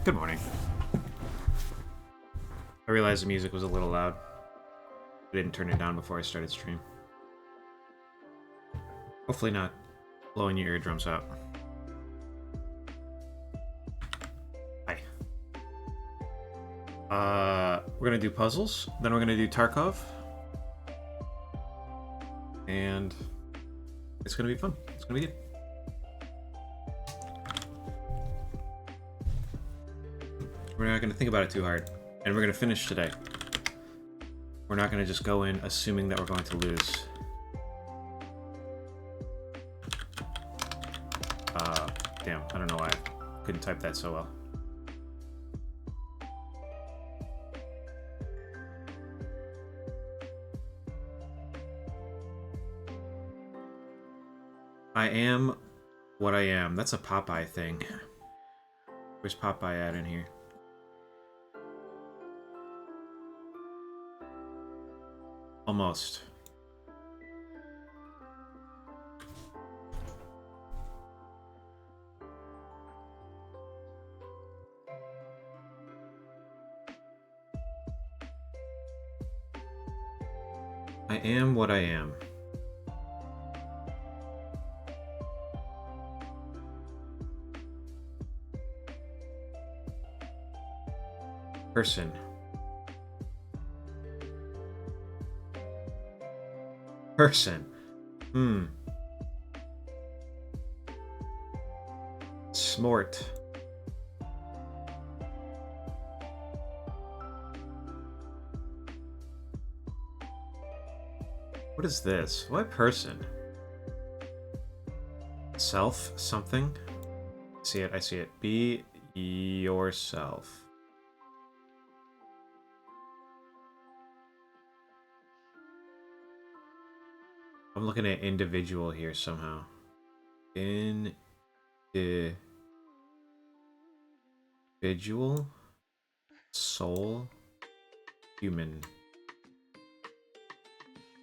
Good morning. I realized the music was a little loud. I didn't turn it down before I started stream. Hopefully not blowing your eardrums out. Hi. We're gonna do puzzles, then we're gonna do Tarkov. And it's gonna be fun. It's gonna be good. We're not gonna think about it too hard. And we're gonna finish today. We're not gonna just go in assuming that we're going to lose. Damn, I don't know why I couldn't type that so well. I am what I am. That's a Popeye thing. Where's Popeye at in here? Almost. I am what I am. Person. Person. Smort. What is this? What person? Self something? See it, I see it. Be yourself. I'm looking at individual here somehow. Individual? Soul? Human?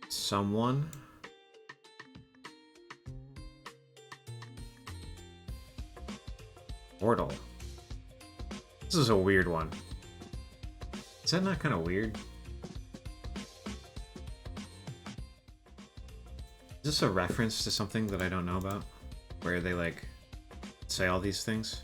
Someone? Mortal. This is a weird one. Is that not kind of weird? Is this a reference to something that I don't know about? Where they, like, say all these things?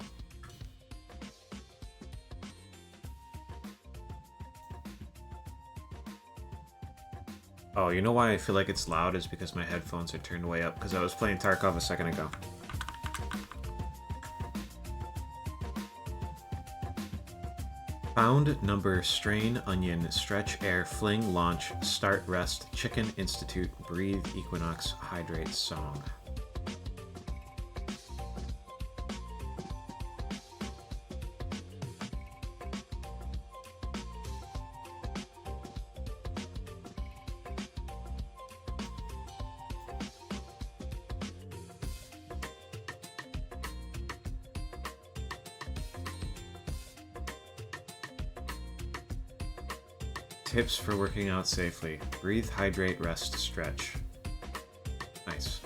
Oh, you know why I feel like it's loud is because my headphones are turned way up, because I was playing Tarkov a second ago. Found, number, strain, onion, stretch, air, fling, launch, start, rest, chicken, institute, breathe, equinox, hydrate, song. Tips for working out safely. Breathe, hydrate, rest, stretch. Nice.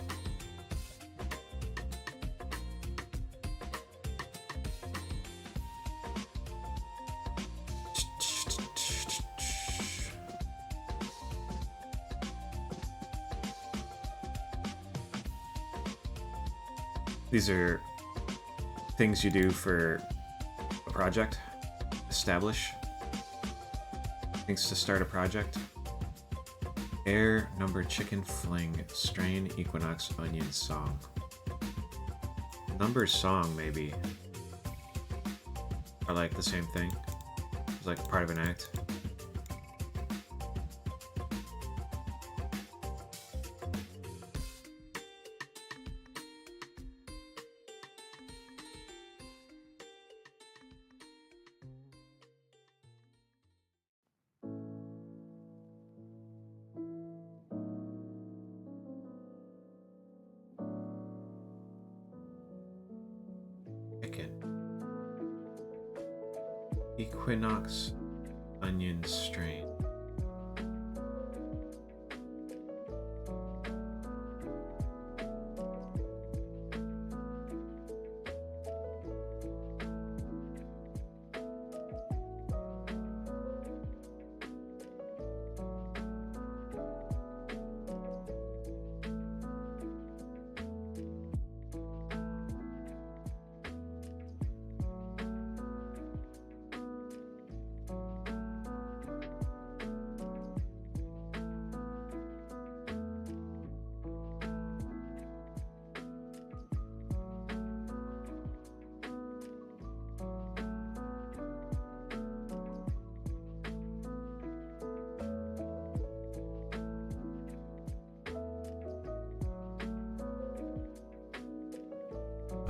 These are things you do for a project. Establish. Things to start a project. Air, number, chicken, fling, strain, equinox, onion, song. Number, song, maybe. Are like the same thing. It's like part of an act. Equinox, onion, strain.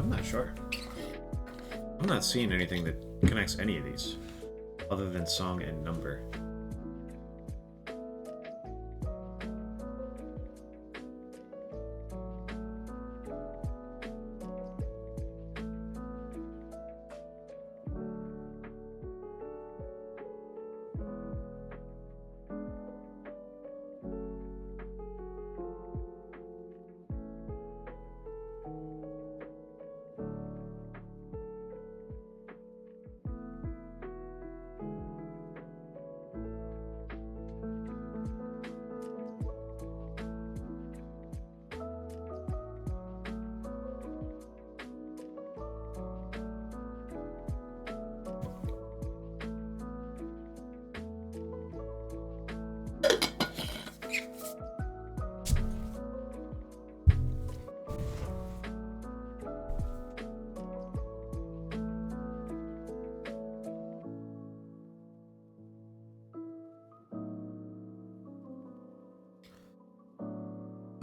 I'm not sure. I'm not seeing anything that connects any of these, other than song and number.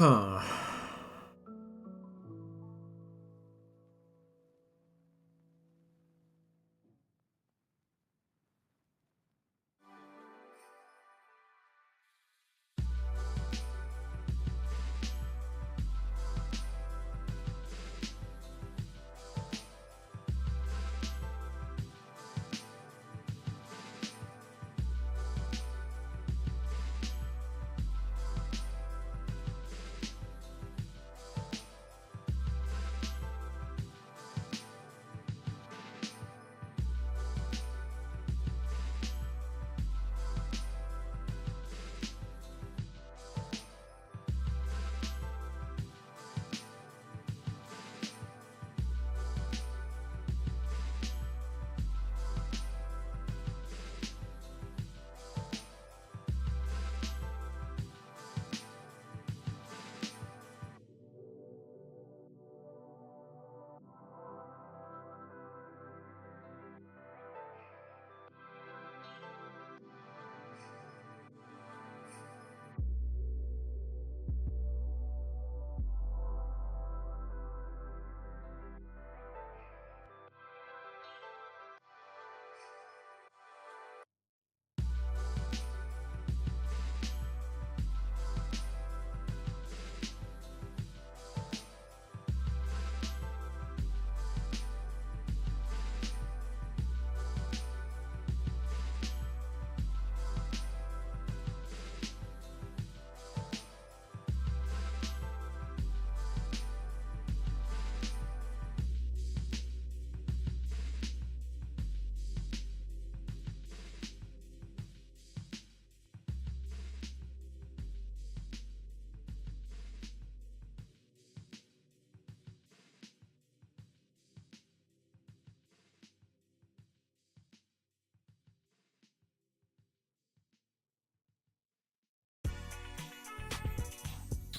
Huh.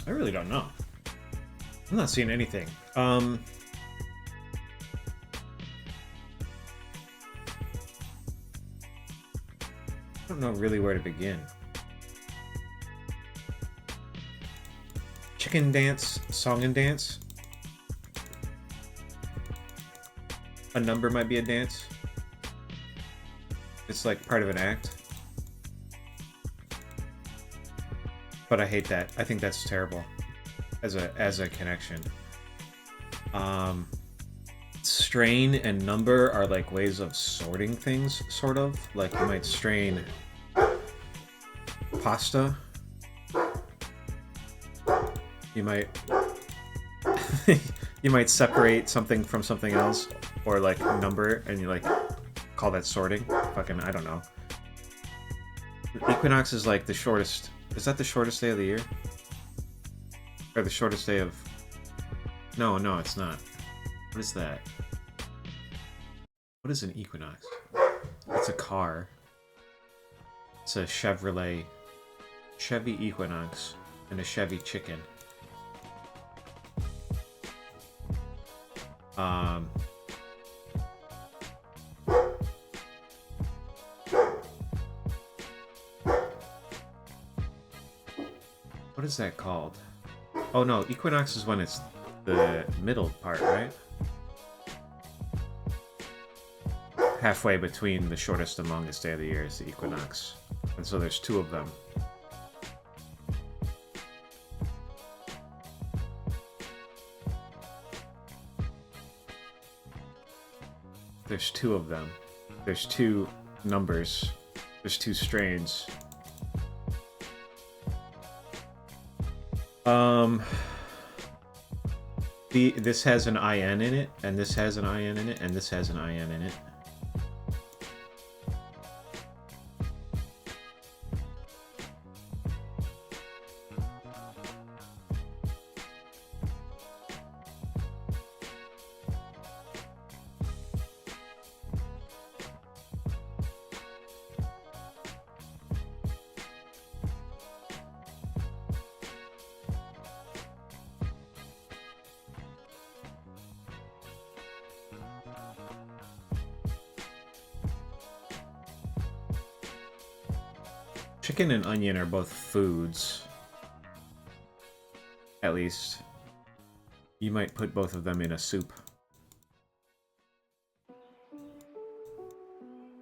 I really don't know. I'm not seeing anything. I don't know really where to begin. Chicken dance, song and dance. A number might be a dance. It's like part of an act. But I hate that. I think that's terrible as a connection. Strain and number are like ways of sorting things, sort of. Like you might strain pasta. You might you might separate something from something else, or like number, and you like call that sorting. Fucking, I don't know. Equinox is like the shortest. Is that the shortest day of the year? Or the shortest day of... No, it's not. What is that? What is an equinox? It's a car. It's a Chevrolet... Chevy Equinox and a Chevy Chicken. What is that called? Oh no, equinox is when it's the middle part, right? halfway between the shortest and longest day of the year is the equinox. And so there's 2 of them. There's 2 of them. There's 2 numbers. There's 2 strains. This has an IN in it, and this has an IN in it, and this has an IN in it. Chicken and onion are both foods. At least. You might put both of them in a soup.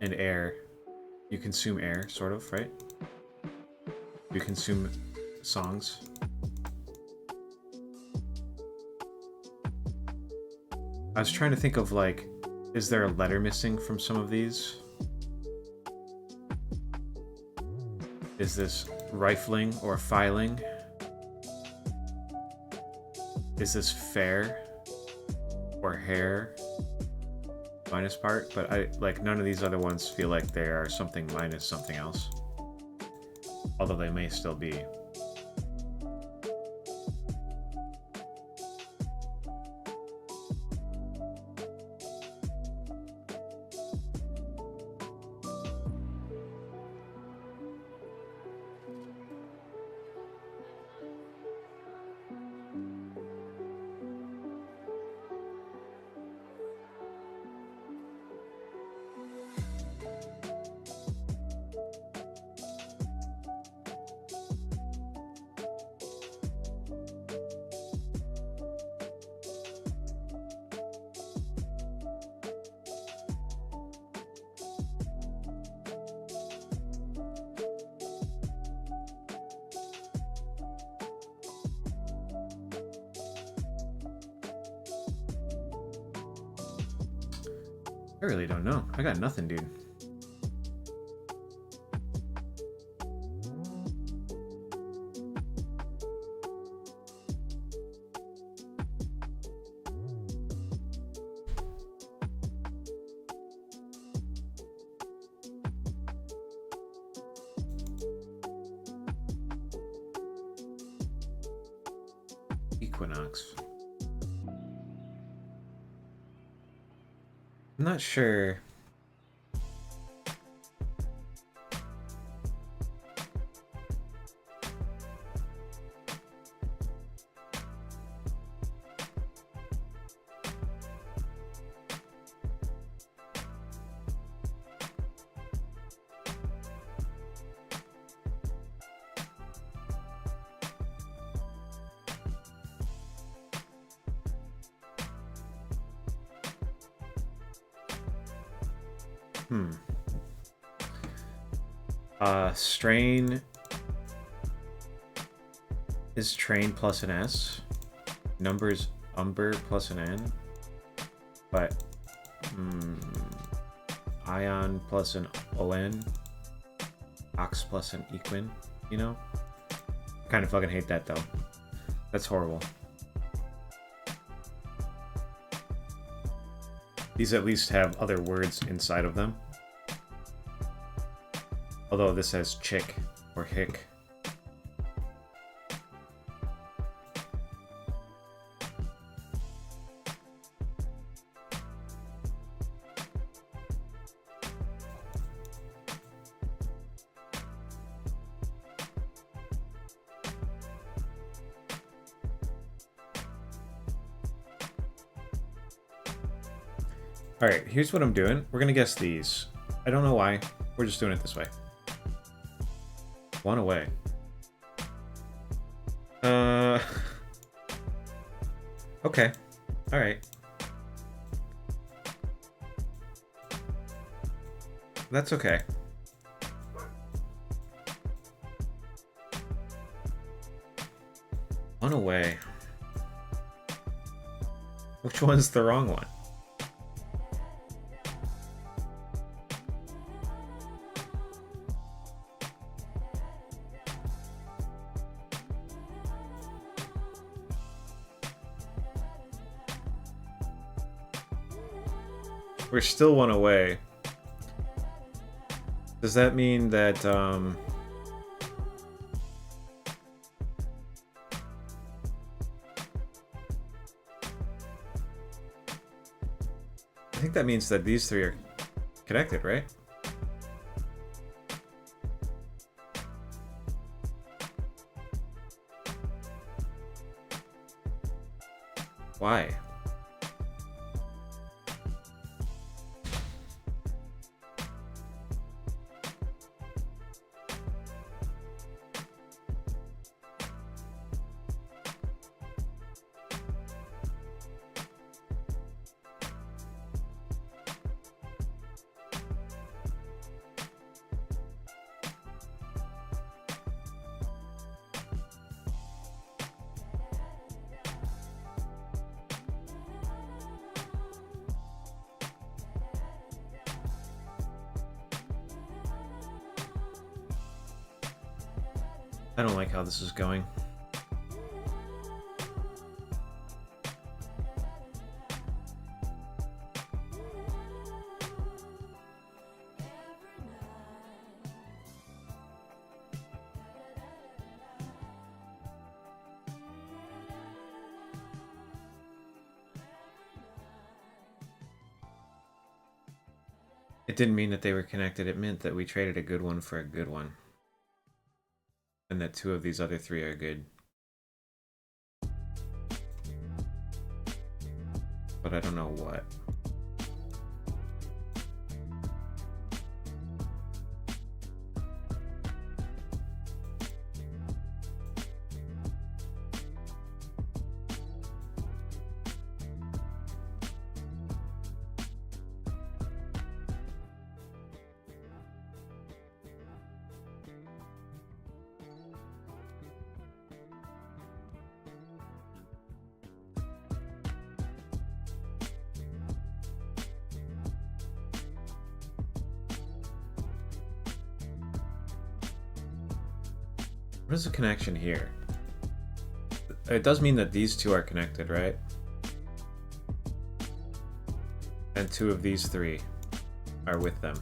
And air. You consume air, sort of, right? You consume songs. I was trying to think of, like, is there a letter missing from some of these? Is this rifling or filing? Is this fair or hair minus part? But none of these other ones feel like they are something minus something else. Although they may still be. I really don't know. I got nothing, dude. Equinox. I'm not sure. Strain is train plus an S. Numbers umber plus an N. But ion plus an ON. Ox plus an equin, you know? Kind of fucking hate that though. That's horrible. These at least have other words inside of them. Although this says chick or hick. Alright, here's what I'm doing. We're gonna guess these. I don't know why. We're just doing it this way. One away. Okay. Alright. That's okay. One away. Which one's the wrong one? We're still one away. Does that mean that, I think that means that these three are connected, right? Why? I don't like how this is going. It didn't mean that they were connected. It meant that we traded a good one for a good one. And that two of these other three are good. But I don't know what. What is the connection here? It does mean that these two are connected, right? And two of these three are with them.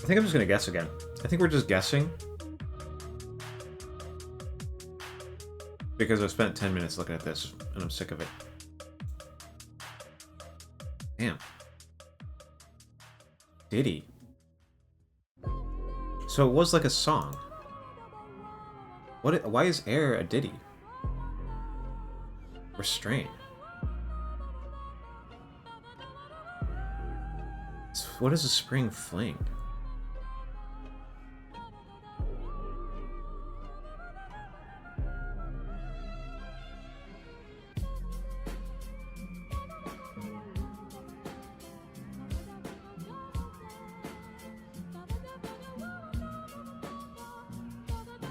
I think I'm just gonna guess again. I think we're just guessing. Because I've spent 10 minutes looking at this, and I'm sick of it. Damn. Did he? So it was like a song. What? Why is air a ditty? Restrain. What is a spring fling?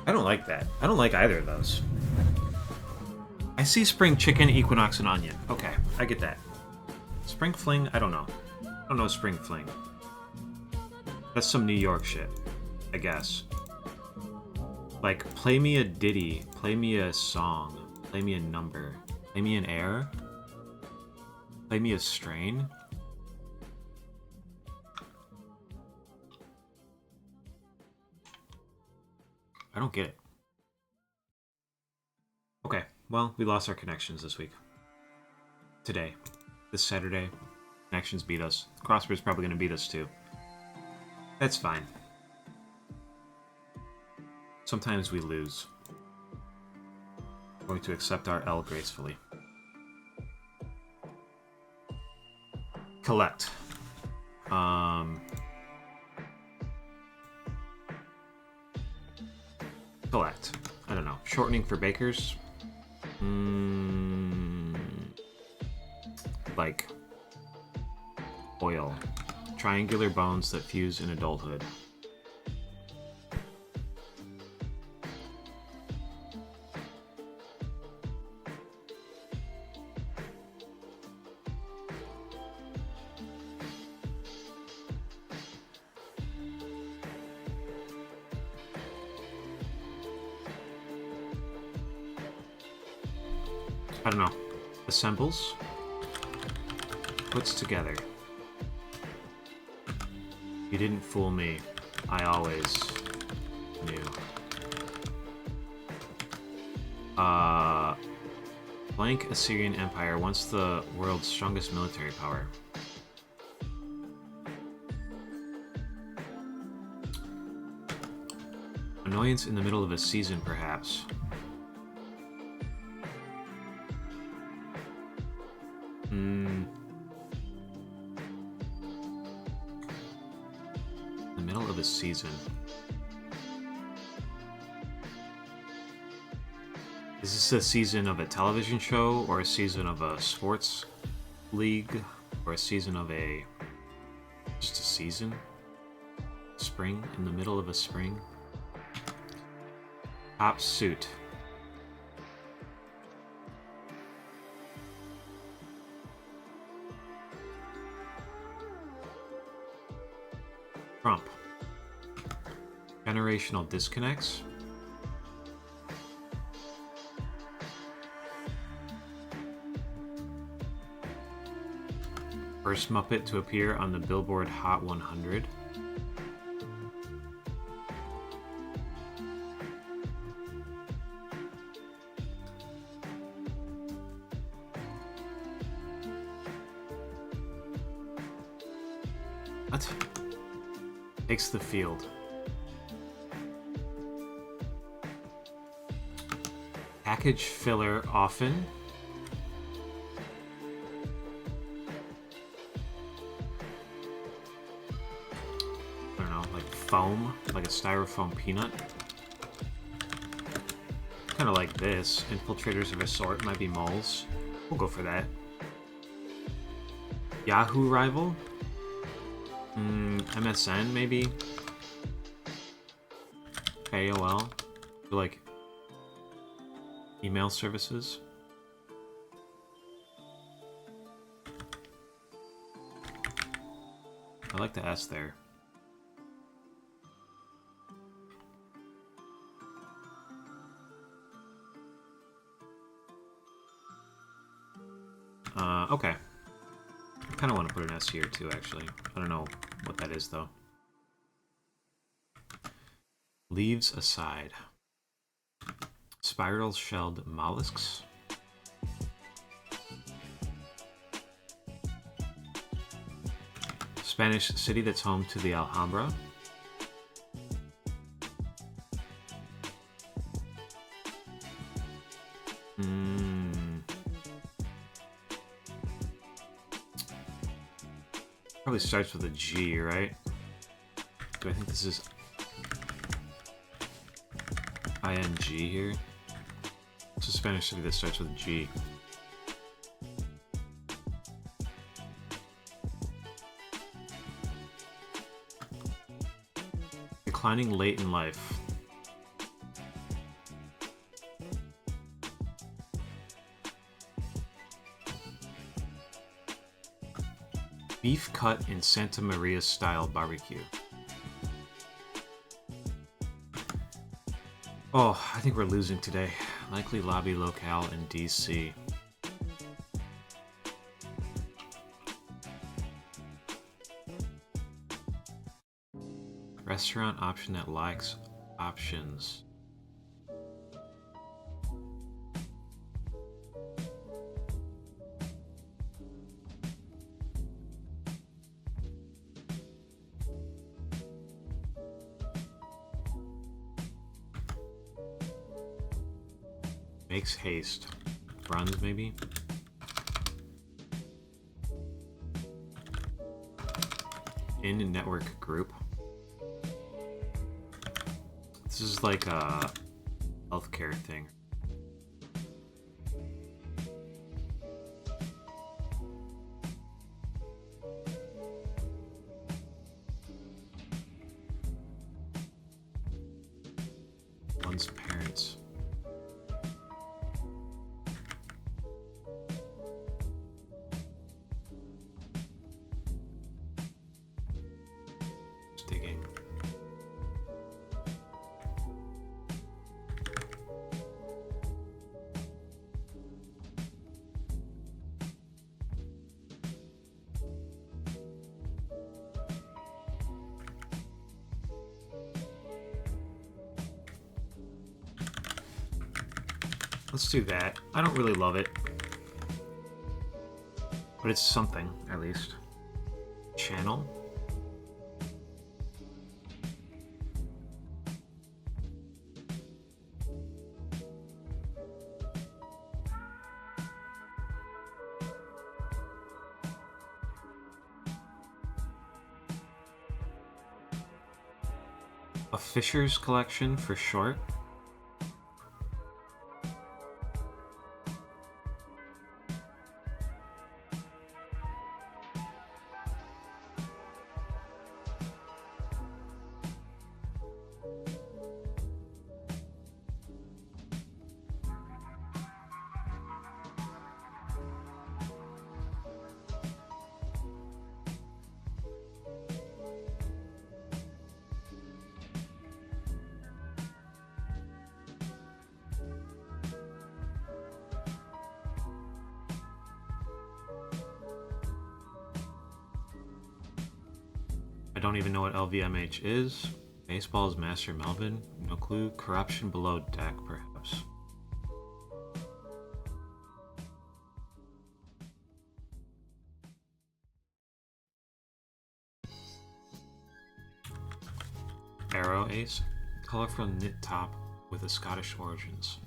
I don't like that. I don't like either of those. I see spring chicken, equinox, and onion. Okay, I get that. Spring fling? I don't know. I don't know spring fling. That's some New York shit, I guess. Like, play me a ditty, play me a song, play me a number, play me an air, play me a strain. I don't get it. Okay, well, we lost our connections this week. Today. This Saturday. Connections beat us. Crossword's probably going to beat us too. That's fine. Sometimes we lose. We're going to accept our L gracefully. Collect. Collect. I don't know. Shortening for bakers? Like oil. Triangular bones that fuse in adulthood. I don't know. Assembles. Puts together. You didn't fool me. I always knew. Blank Assyrian Empire, once the world's strongest military power. Annoyance in the middle of a season, perhaps. The middle of a season. Is this a season of a television show, or a season of a sports league, or a season of a... just a season? Spring? In the middle of a spring? Top suit. Trump. Generational disconnects. First Muppet to appear on the Billboard Hot 100. What? Takes the field. Package filler often. I don't know, like foam, like a styrofoam peanut. Kind of like this. Infiltrators of a sort might be moles. We'll go for that. Yahoo rival? MSN maybe? AOL? Like email services? I like the S there. Okay. I kind of want to put an S here too, actually. I don't know what that is, though. Leaves aside. Spiral-shelled mollusks. Spanish city that's home to the Alhambra. starts with a G, right? Do I think this is ING here? It's a Spanish city that starts with a G. Declining late in life. Beef cut in Santa Maria style barbecue. Oh, I think we're losing today. Likely lobby locale in DC. Restaurant option that likes options. Makes haste. Runs, maybe? In network group. This is like a healthcare thing. One's parents. Digging. Let's do that. I don't really love it, but it's something, at least. Channel. A Fisher's collection for short. I don't even know what LVMH is. Baseball's Master Melvin? No clue. Corruption Below Deck, perhaps. Arrow Ace. Colorful knit top with a Scottish origins.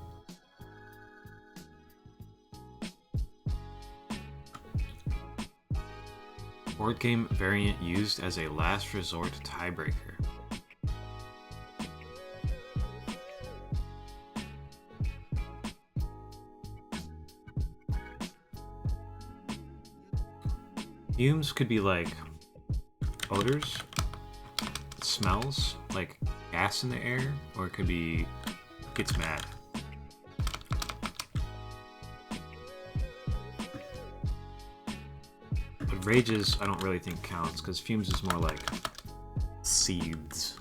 Board game variant used as a last resort tiebreaker. Fumes could be like odors, smells, like gas in the air, or it could be gets mad. But rages, I don't really think counts, because fumes is more like seeds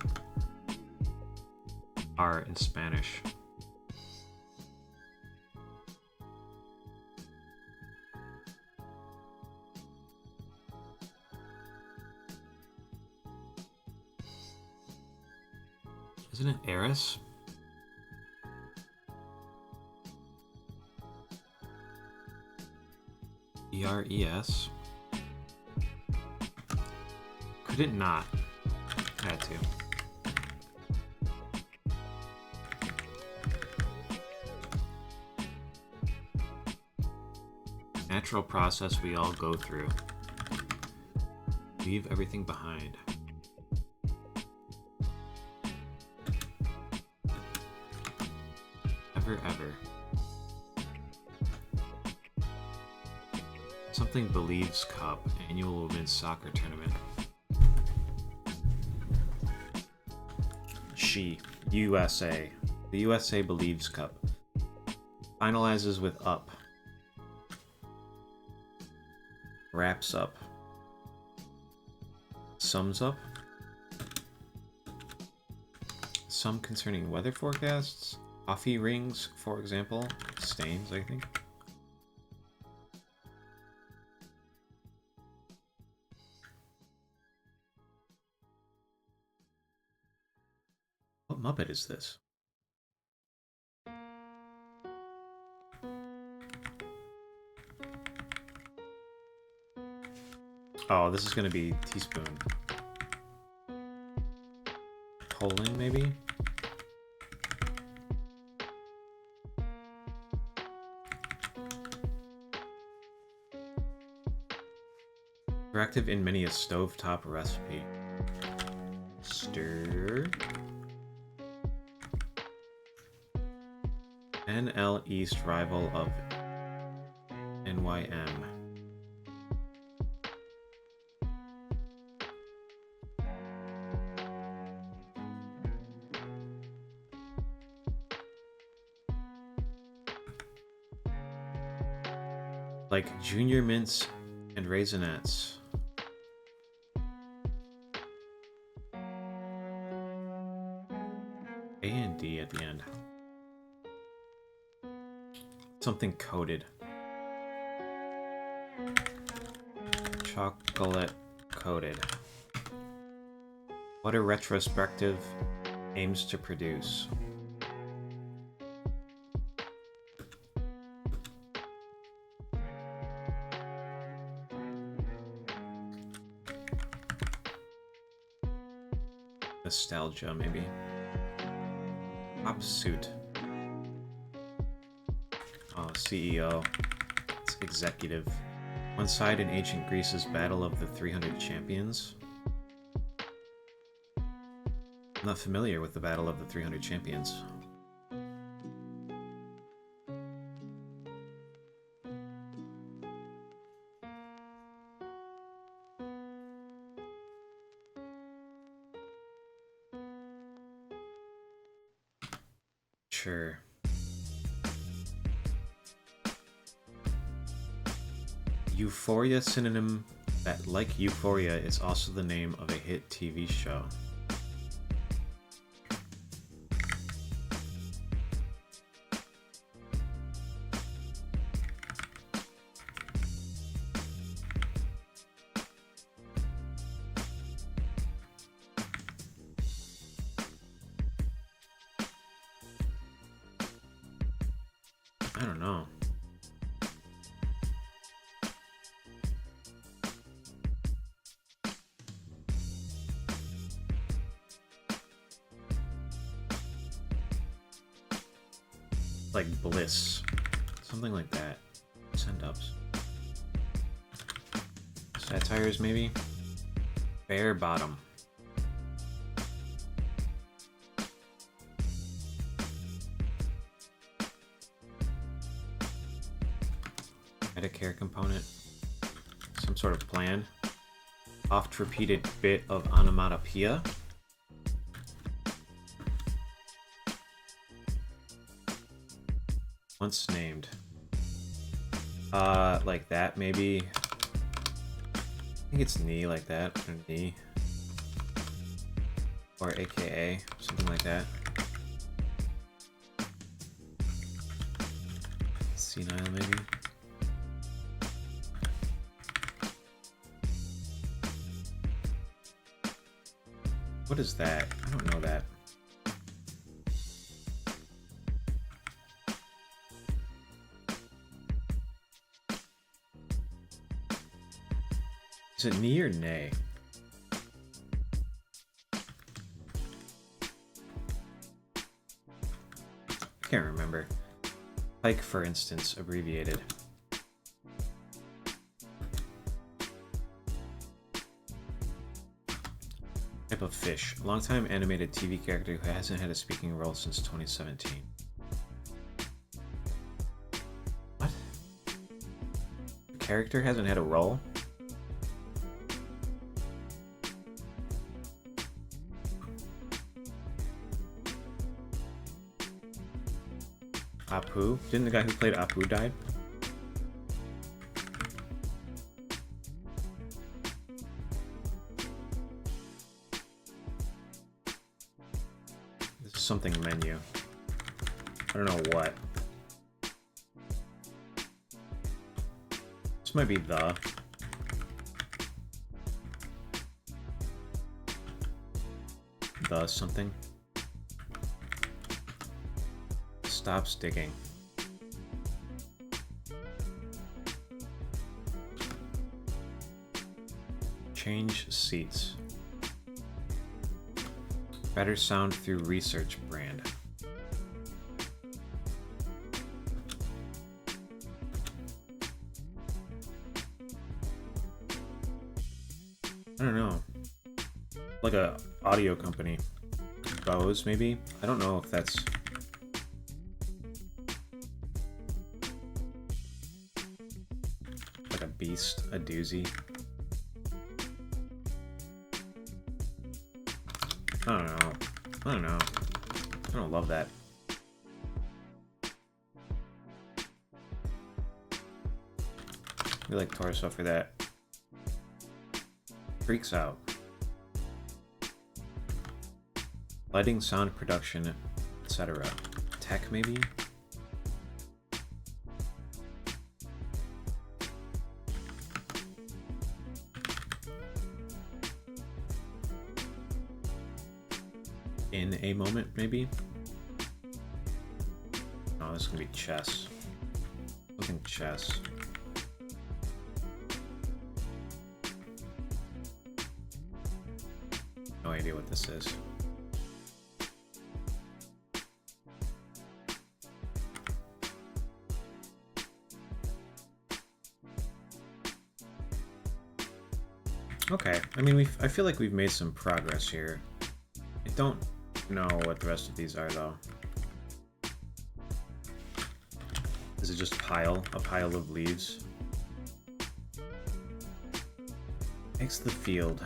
are in Spanish. Isn't it Eris? E-R-E-S. Could it not? Had to. Natural process we all go through. Leave everything behind. Ever, ever. Something Believes Cup, annual women's soccer tournament. USA. The USA Believes Cup. Finalizes with up. Wraps up. Sums up. Some concerning weather forecasts. Coffee rings, for example. Stains, I think. What Muppet is this? Oh, this is gonna be Teaspoon. Polling, maybe? Interactive in many a stovetop recipe. Stir. NL East rival of NYM. Like Junior Mints and Raisinets. A and D at the end. Something coated. Chocolate coated. What a retrospective aims to produce. Nostalgia, maybe. Pop suit. Oh, CEO. It's executive. One side in ancient Greece's Battle of the 300 Champions. I'm not familiar with the Battle of the 300 Champions. Sure. Euphoria synonym that, like Euphoria, is also the name of a hit TV show. I don't know. Like Bliss. Something like that. Send-ups. Satires, maybe? Bare bottom. Medicare component. Some sort of plan. Oft-repeated bit of onomatopoeia. Once named. Like that, maybe. I think it's knee, like that, or knee. Or AKA, something like that. Senile, maybe. What is that? I don't know that. Is it knee or nay? I can't remember. Pike, for instance, abbreviated. Type of fish. A long-time animated TV character who hasn't had a speaking role since 2017. What? The character hasn't had a role? Apu? Didn't the guy who played Apu die? This is something menu. I don't know what. This might be the something. Stop sticking. Change seats. Better sound through research brand. I don't know. Like a audio company. Bose, maybe? I don't know if that's... like a beast, a doozy. I don't know. I don't know. I don't love that. We like torso for that. Freaks out. Lighting, sound, production, etc. Tech, maybe? In a moment, maybe? Oh, this is gonna be chess. Something chess. No idea what this is. Okay, I mean, I feel like we've made some progress here. I don't know what the rest of these are, though. Is it just a pile of leaves? Makes the field.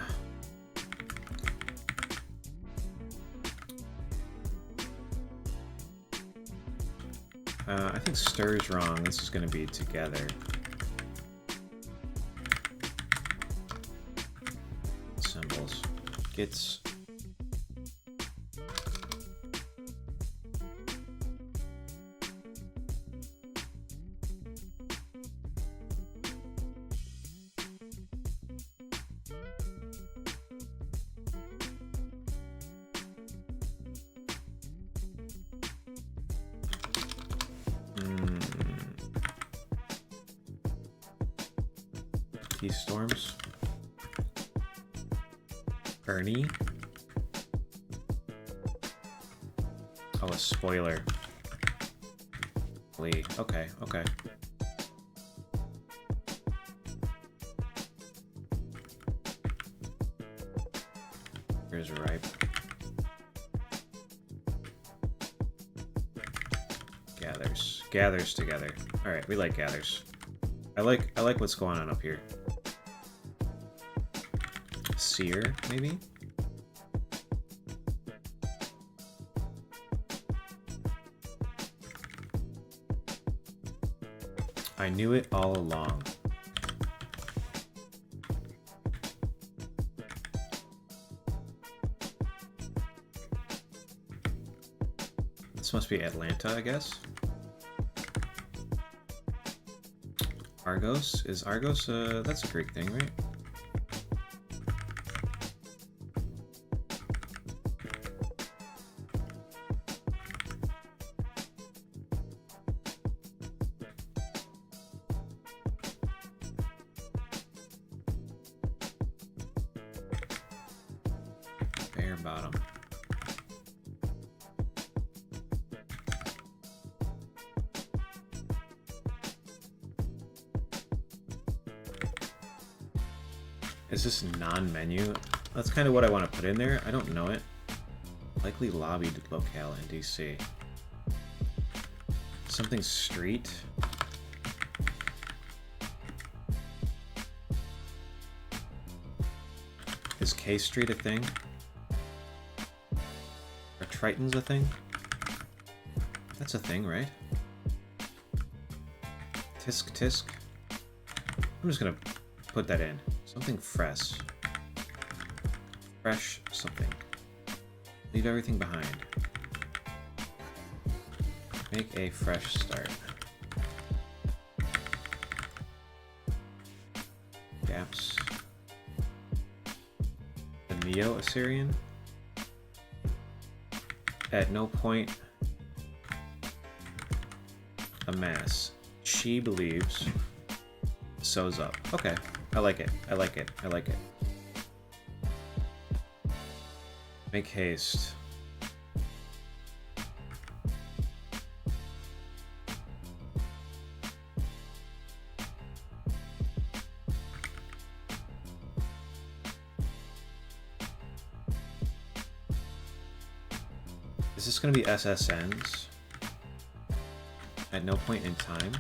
I think stir's wrong. This is going to be together. Symbols. Gets... These storms. Ernie. Oh, a spoiler. Lee. Okay, okay. Here's ripe. Gathers. Gathers together. Alright, we like gathers. I like what's going on up here. Seer, maybe? I knew it all along. This must be Atlanta, I guess. Argos? Is Argos, that's a Greek thing, right? Bare bottom. Is this non-menu? That's kind of what I want to put in there. I don't know it. Likely lobbied locale in DC. Something street. Is K Street a thing? Are Tritons a thing? That's a thing, right? Tisk tisk. I'm just gonna put that in. Something fresh. Fresh something. Leave everything behind. Make a fresh start. Gaps. The Neo-Assyrian? At no point amass. She believes. Sews up. Okay. I like it. I like it. I like it. Make haste. Is this going to be SSNs? At no point in time?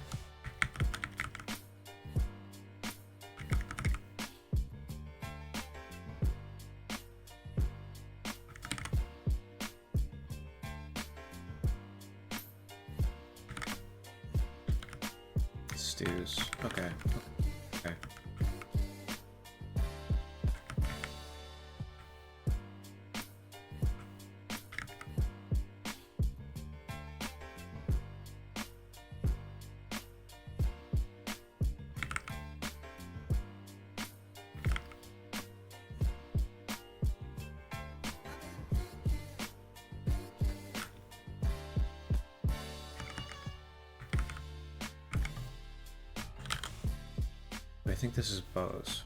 Stews. Okay. Okay. I think this is bows.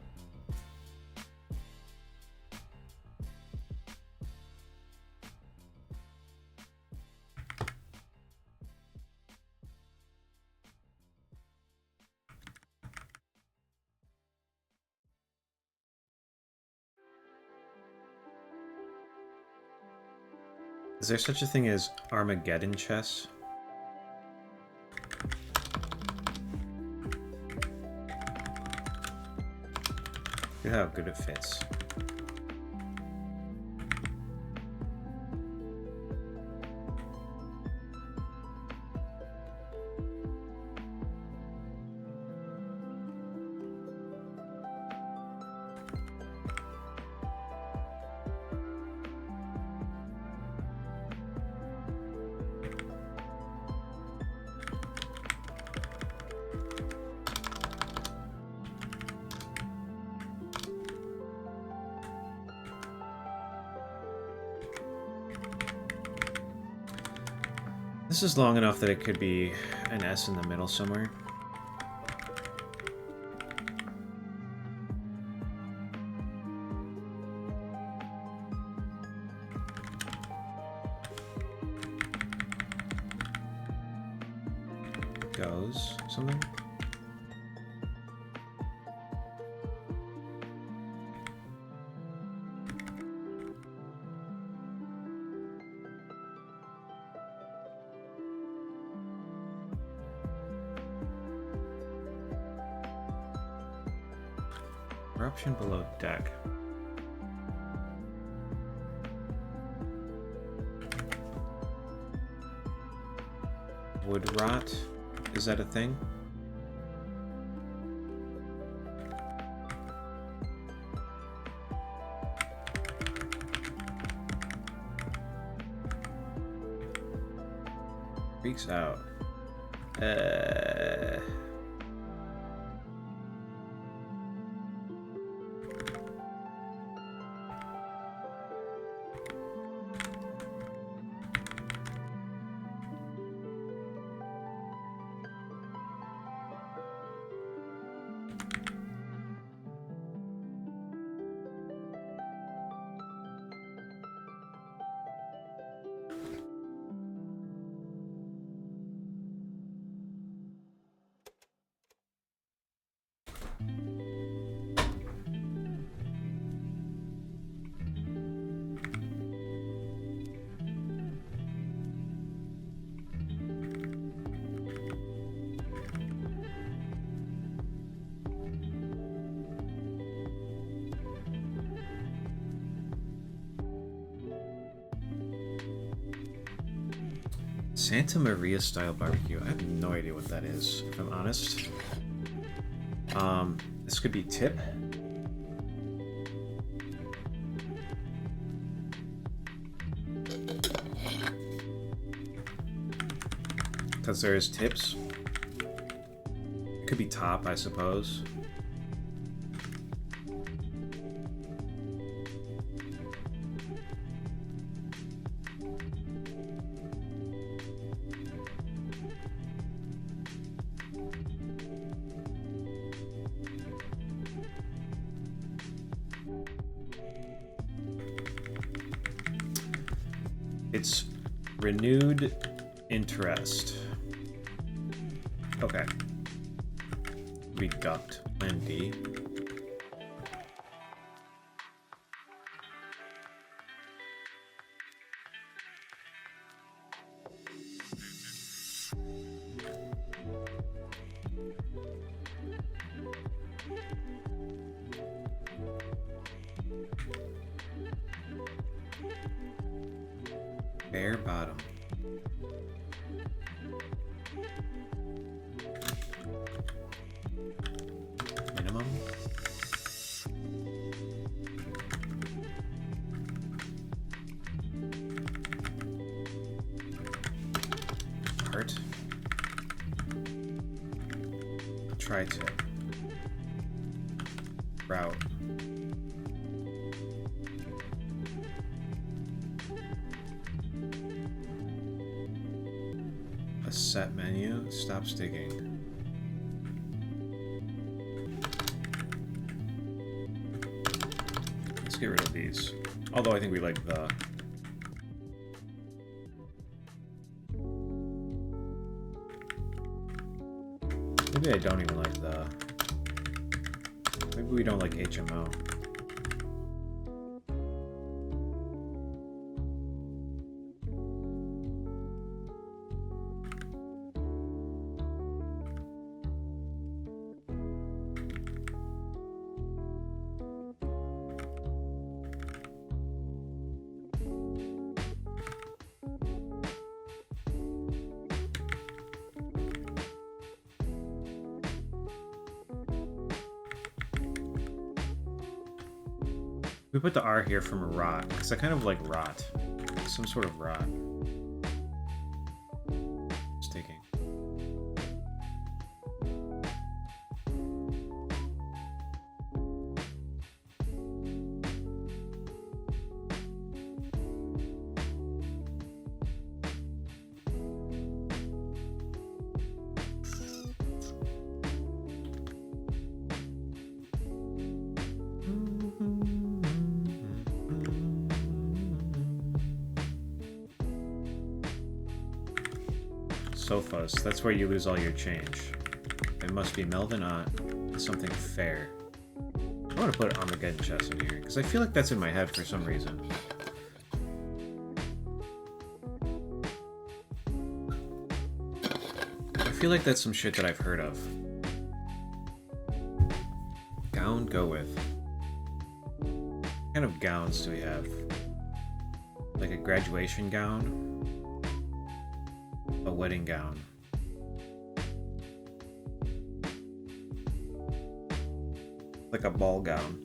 Is there such a thing as Armageddon chess? Look at how good it fits. This is long enough that it could be an S in the middle somewhere. Goes something. Corruption below deck. Wood rot? Is that a thing? Freaks out. Santa Maria style barbecue. I have no idea what that is, if I'm honest. This could be tip. Because there's tips. It could be top, I suppose. It's renewed interest. Okay. Reduct. Plan D. Bare bottom. Minimum. Heart. Tri-tip. Route. A set menu. Stop sticking. Let's get rid of these. Although I think we like the... Maybe I don't even like the... Maybe we don't like HMO. We put the R here from a rot, because I kind of like rot. Some sort of rot. Sticking. Sofas. That's where you lose all your change. It must be Melvin Ott. Something fair. I want to put Armageddon chest in here, because I feel like that's in my head for some reason. I feel like that's some shit that I've heard of. Gown, go with. What kind of gowns do we have? Like a graduation gown? A wedding gown. Like a ball gown.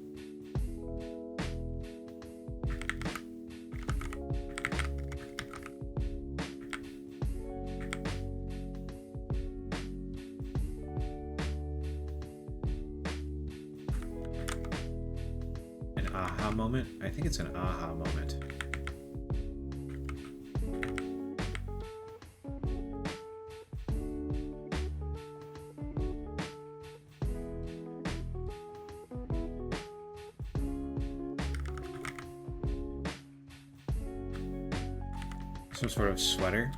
An aha moment? I think it's an aha moment. Some sort of sweater.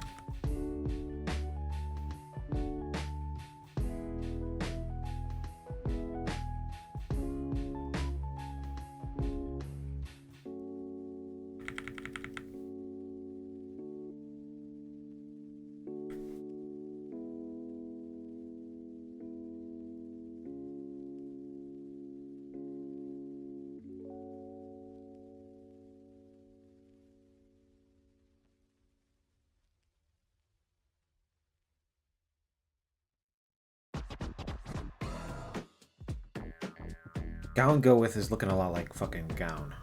Gown go with is looking a lot like fucking gown.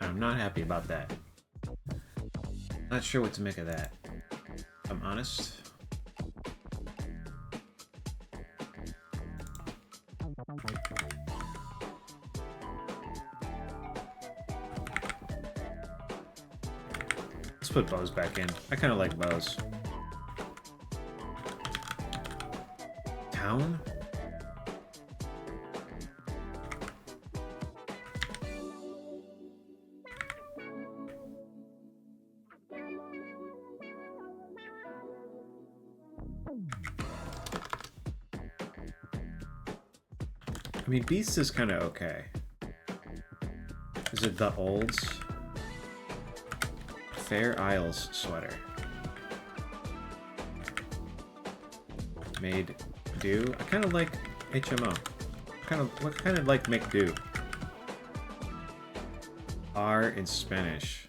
I'm not happy about that. Not sure what to make of that. If I'm honest. Let's put bows back in. I kind of like bows. Town? I mean, Beast is kind of okay. Is it the Olds? Fair Isles sweater. Made do. I kind of like HMO. What kind of like make do? R in Spanish.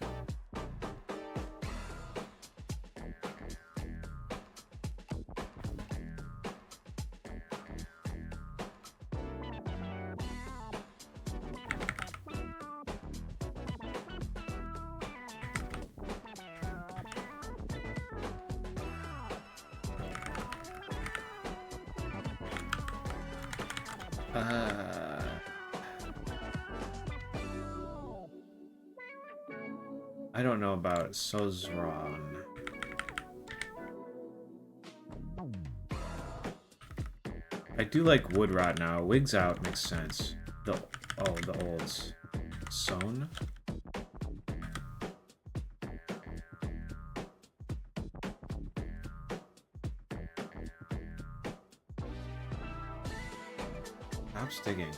I don't know about Sozron. I do like wood rot now. Wigs out makes sense. The olds. Sewn? Stop sticking.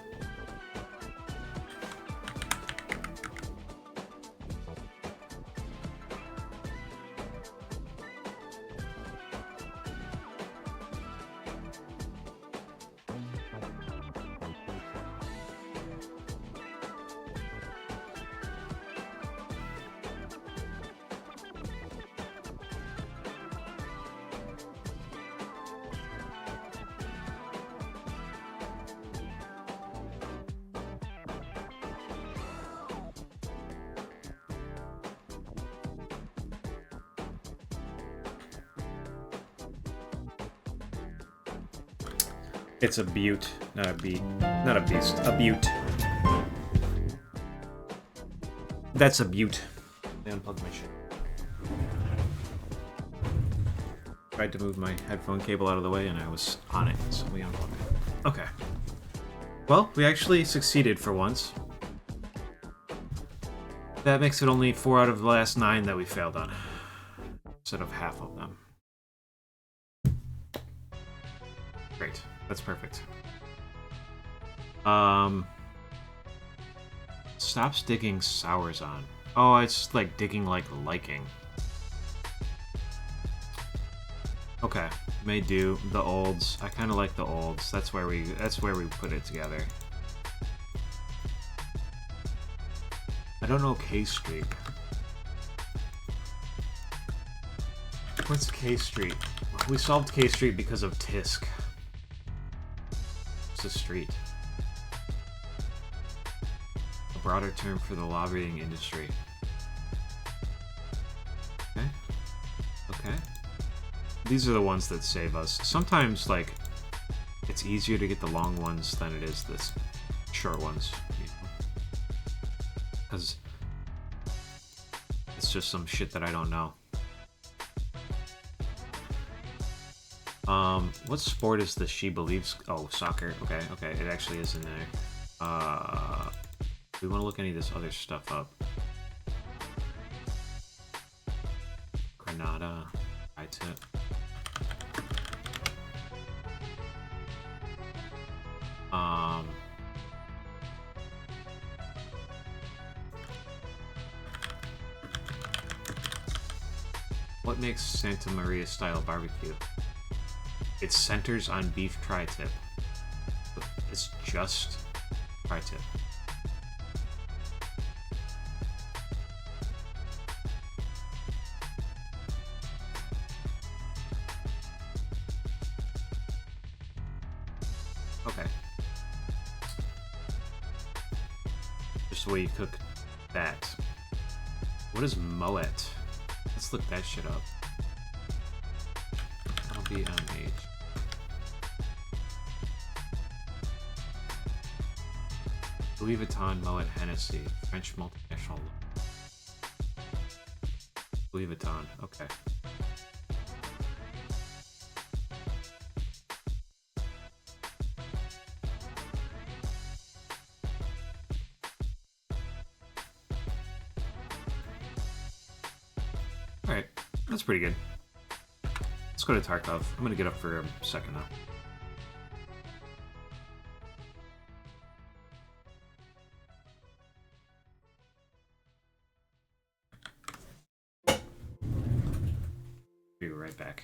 It's a butte, not a beat. Not a beast. A butte. That's a butte. I unplugged my shit. Tried to move my headphone cable out of the way and I was on it, so we unplugged it. Okay. Well, we actually succeeded for once. That makes it only 4 out of the last 9 that we failed on. Instead of half of them. Great. That's perfect. Stops digging sours on. Oh, it's like digging like liking. Okay, may do the olds. I kind of like the olds. That's where we put it together. I don't know K Street. What's K Street? We solved K Street because of Tisk. It's a street. A broader term for the lobbying industry. Okay. Okay. These are the ones that save us. Sometimes, like, it's easier to get the long ones than it is the short ones. Because it's just some shit that I don't know. What sport is the She Believes? Oh, soccer. Okay, okay, it actually is in there. We want to look any of this other stuff up. Granada, I-tip. What makes Santa Maria style barbecue? It centers on beef tri-tip. It's just tri-tip. Okay. the way you cook that. What is Moet? Let's look that shit up. LVMH. Louis Vuitton, Moet, Hennessy, French multinational. Louis Vuitton, okay. Alright, that's pretty good. Let's go to Tarkov. I'm gonna get up for a second now. Be right back.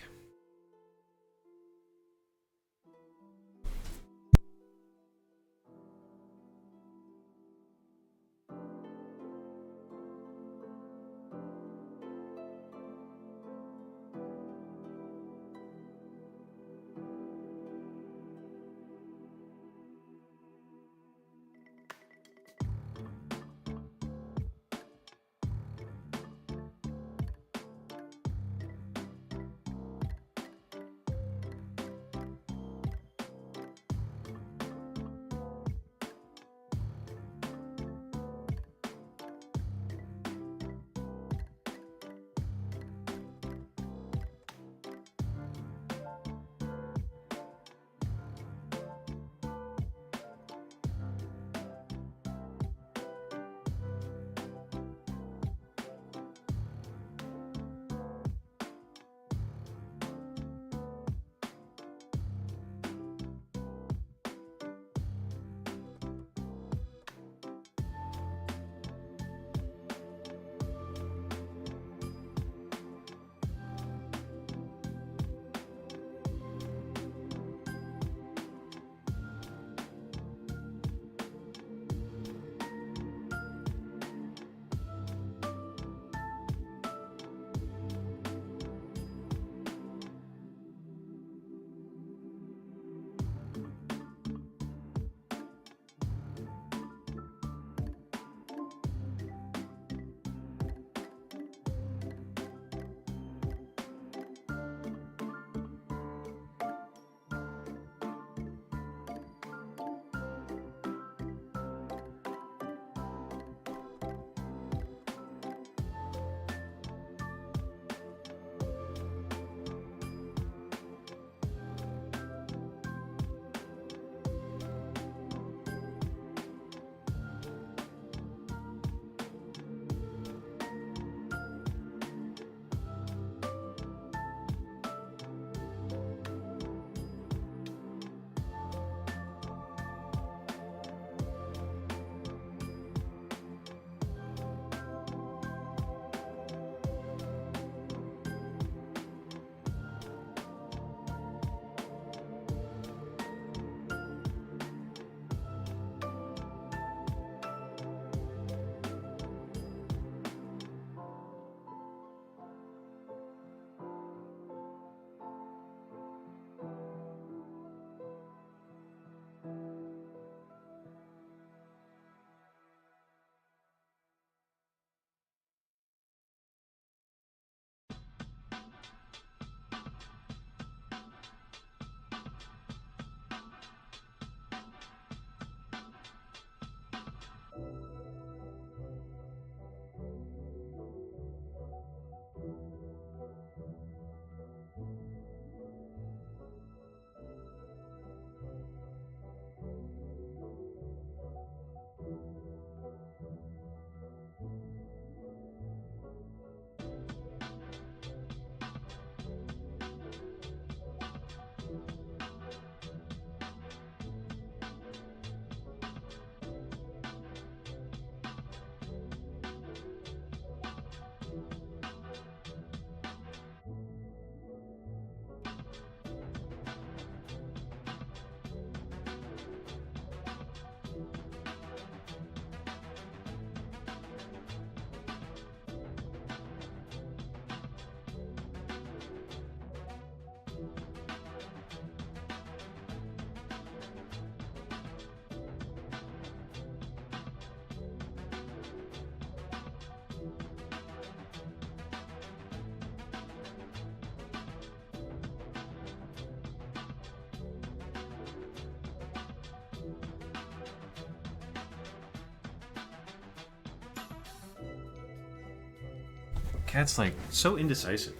cat's like so indecisive.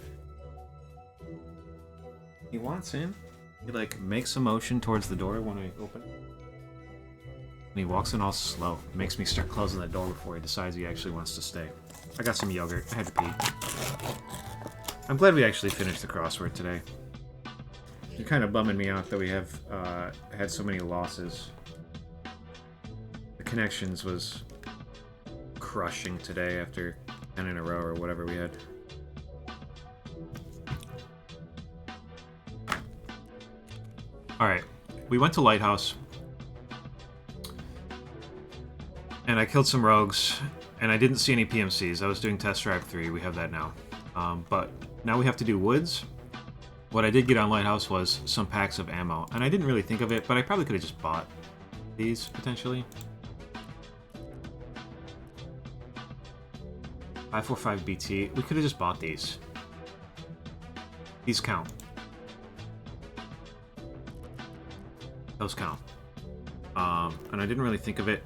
He wants in. He like makes a motion towards the door when I open it. And he walks in all slow. Makes me start closing the door before he decides he actually wants to stay. I got some yogurt. I had to pee. I'm glad we actually finished the crossword today. You're kind of bumming me out that we have had so many losses. The connections was crushing today after 10 in a row or whatever we had. Alright, we went to Lighthouse. And I killed some rogues, and I didn't see any PMCs. I was doing Test Drive 3, we have that now. But now we have to do woods. What I did get on Lighthouse was some packs of ammo, and I didn't really think of it, but I probably could have just bought these, potentially. 545 BT, we could have just bought these. These count. Those count. And I didn't really think of it.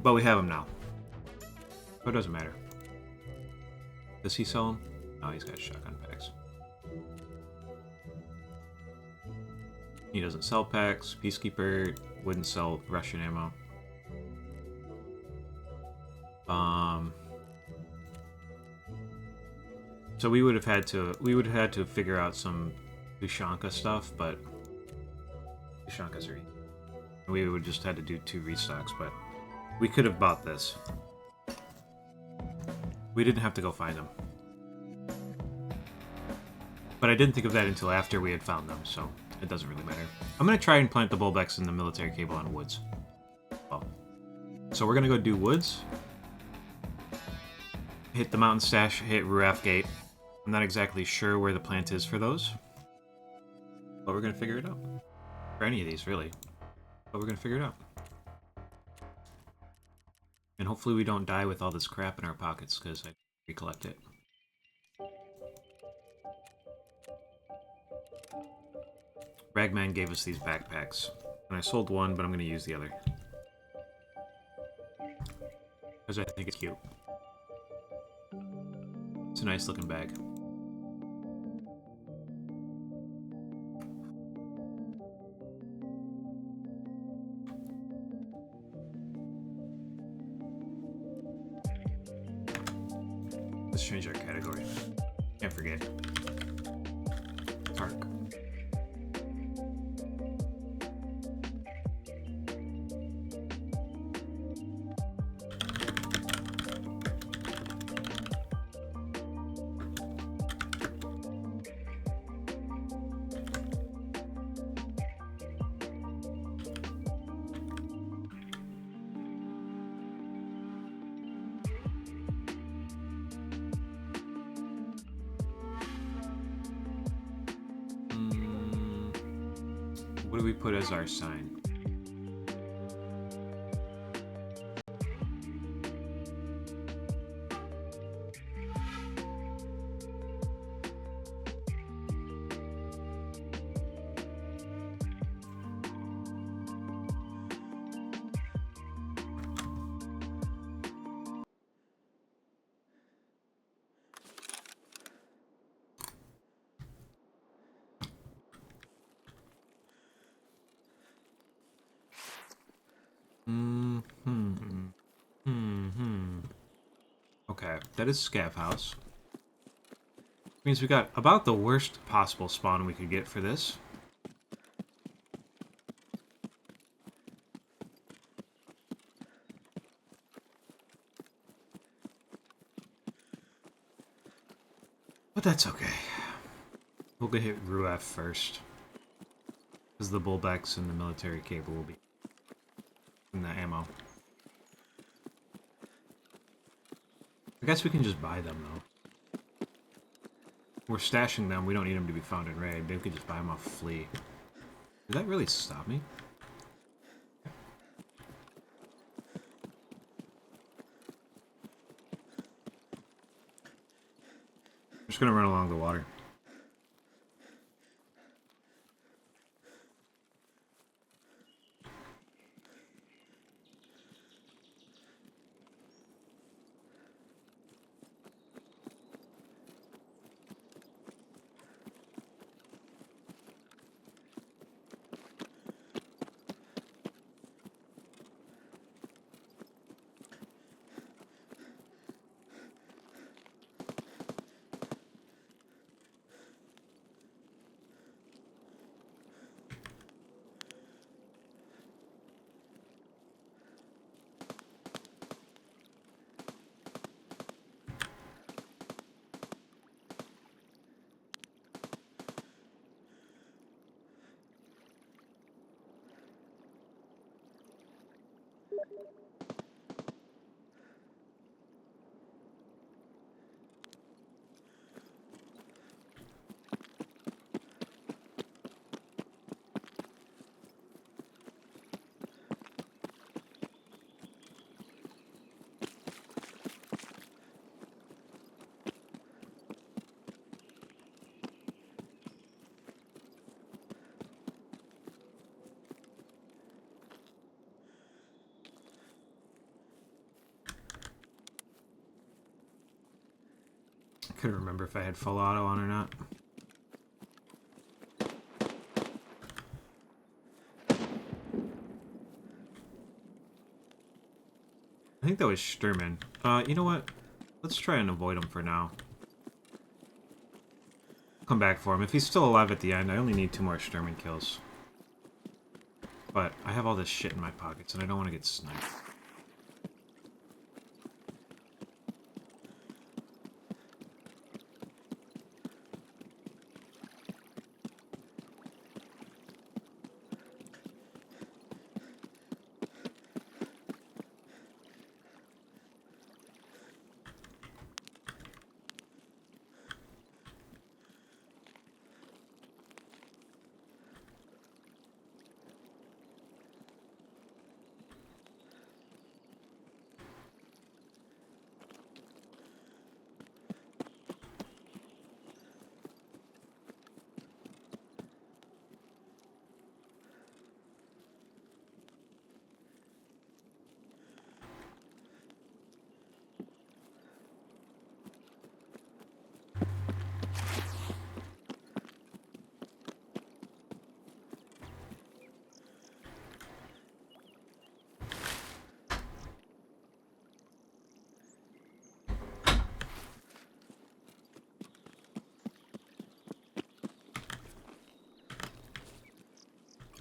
But we have them now. But it doesn't matter. Does he sell them? No, he's got shotgun packs. He doesn't sell packs. Peacekeeper wouldn't sell Russian ammo. So we would have had to figure out some Ushanka stuff, but Ushankas are easy. We would just had to do 2 restocks, but we could have bought this. We didn't have to go find them. But I didn't think of that until after we had found them, so it doesn't really matter. I'm going to try and plant the bullbecks in the military cable on woods. Well, so we're going to go do woods. Hit the mountain stash, hit Ruaf Gate. I'm not exactly sure where the plant is for those. But we're going to figure it out. For any of these, really. But we're going to figure it out. And hopefully we don't die with all this crap in our pockets, because I recollect it. Ragman gave us these backpacks. And I sold one, but I'm going to use the other. Because I think it's cute. It's a nice looking bag. Let's change our category. Can't forget. Tark. What do we put as our sign? Okay, that is Scav House. Means we got about the worst possible spawn we could get for this. But that's okay. We'll go hit Ruaf first. Because the bullbecks and the military cable will be in the ammo. I guess we can just buy them, though. We're stashing them. We don't need them to be found in raid. Maybe we could just buy them off Flea. Did that really stop me? I'm just going to run along the water. couldn't remember if I had full auto on or not. I think that was Sturman. You know what? Let's try and avoid him for now. Come back for him. If he's still alive at the end, I only need 2 more Sturman kills. But I have all this shit in my pockets, and I don't want to get sniped.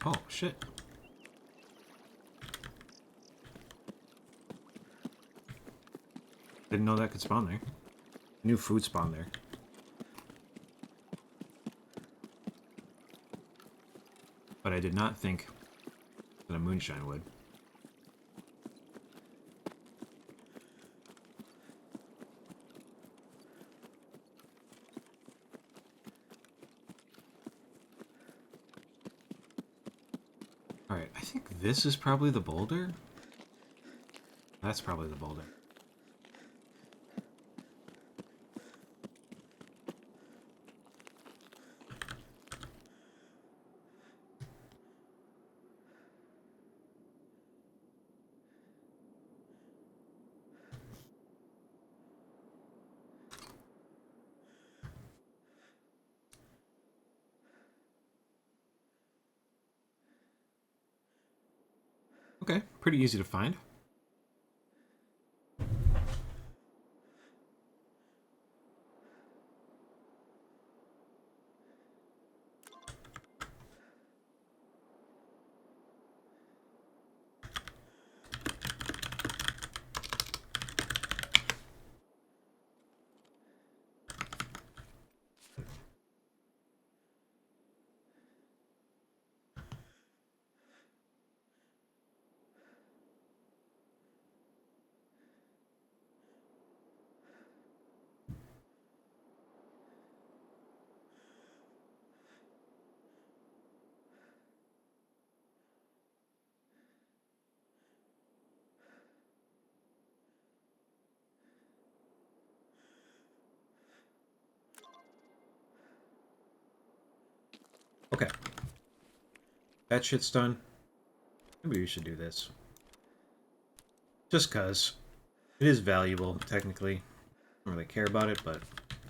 Oh, shit. Didn't know that could spawn there. New food spawn there. But I did not think that a moonshine would. Alright, I think this is probably the boulder. That's probably the boulder. Okay, pretty easy to find. Okay. That shit's done. Maybe we should do this. Just cuz. It is valuable, technically. I don't really care about it, but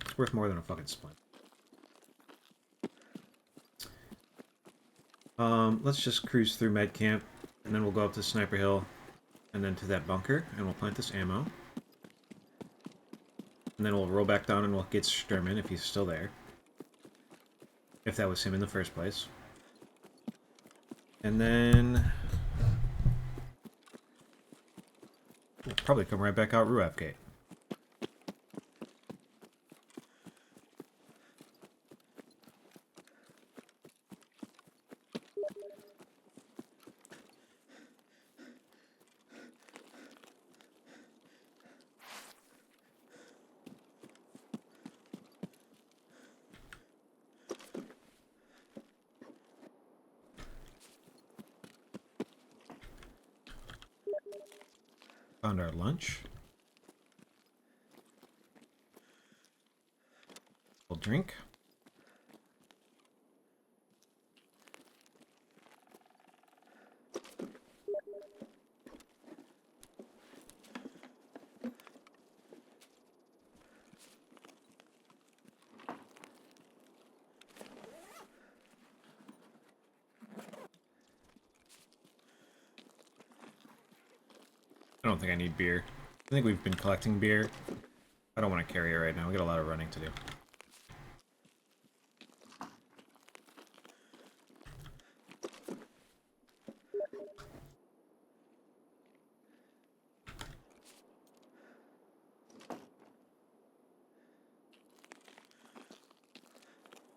it's worth more than a fucking splint. Let's just cruise through med camp, and then we'll go up to Sniper Hill, and then to that bunker, and we'll plant this ammo. And then we'll roll back down and we'll get Sturman if he's still there. If that was him in the first place. And then we'll probably come right back out Ruaf Gate. Found our lunch. We'll drink. don't think I need beer. I think we've been collecting beer. I don't want to carry it right now. We got a lot of running to do.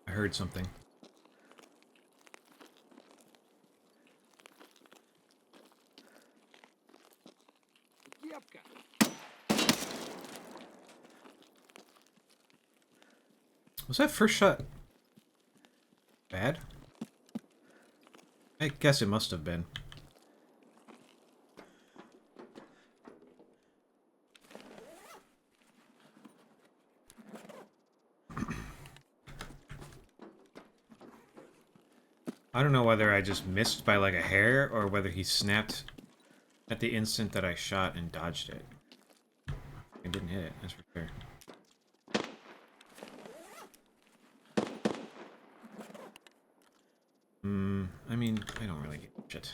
I heard something. Was that first shot bad? I guess it must have been. I don't know whether I just missed by like a hair or whether he snapped at the instant that I shot and dodged it. I didn't hit it, that's for sure. I mean, I don't really give a shit.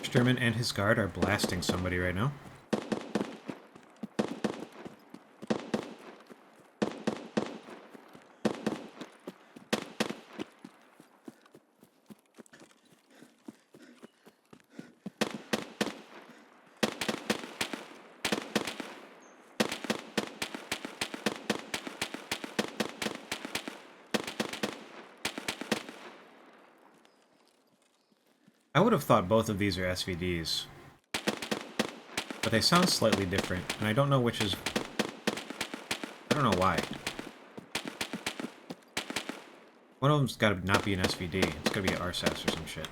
Sturman and his guard are blasting somebody right now. I would have thought both of these are SVDs, but they sound slightly different, and I don't know which is... I don't know why. One of them's gotta not be an SVD, it's gotta be an RSAS or some shit.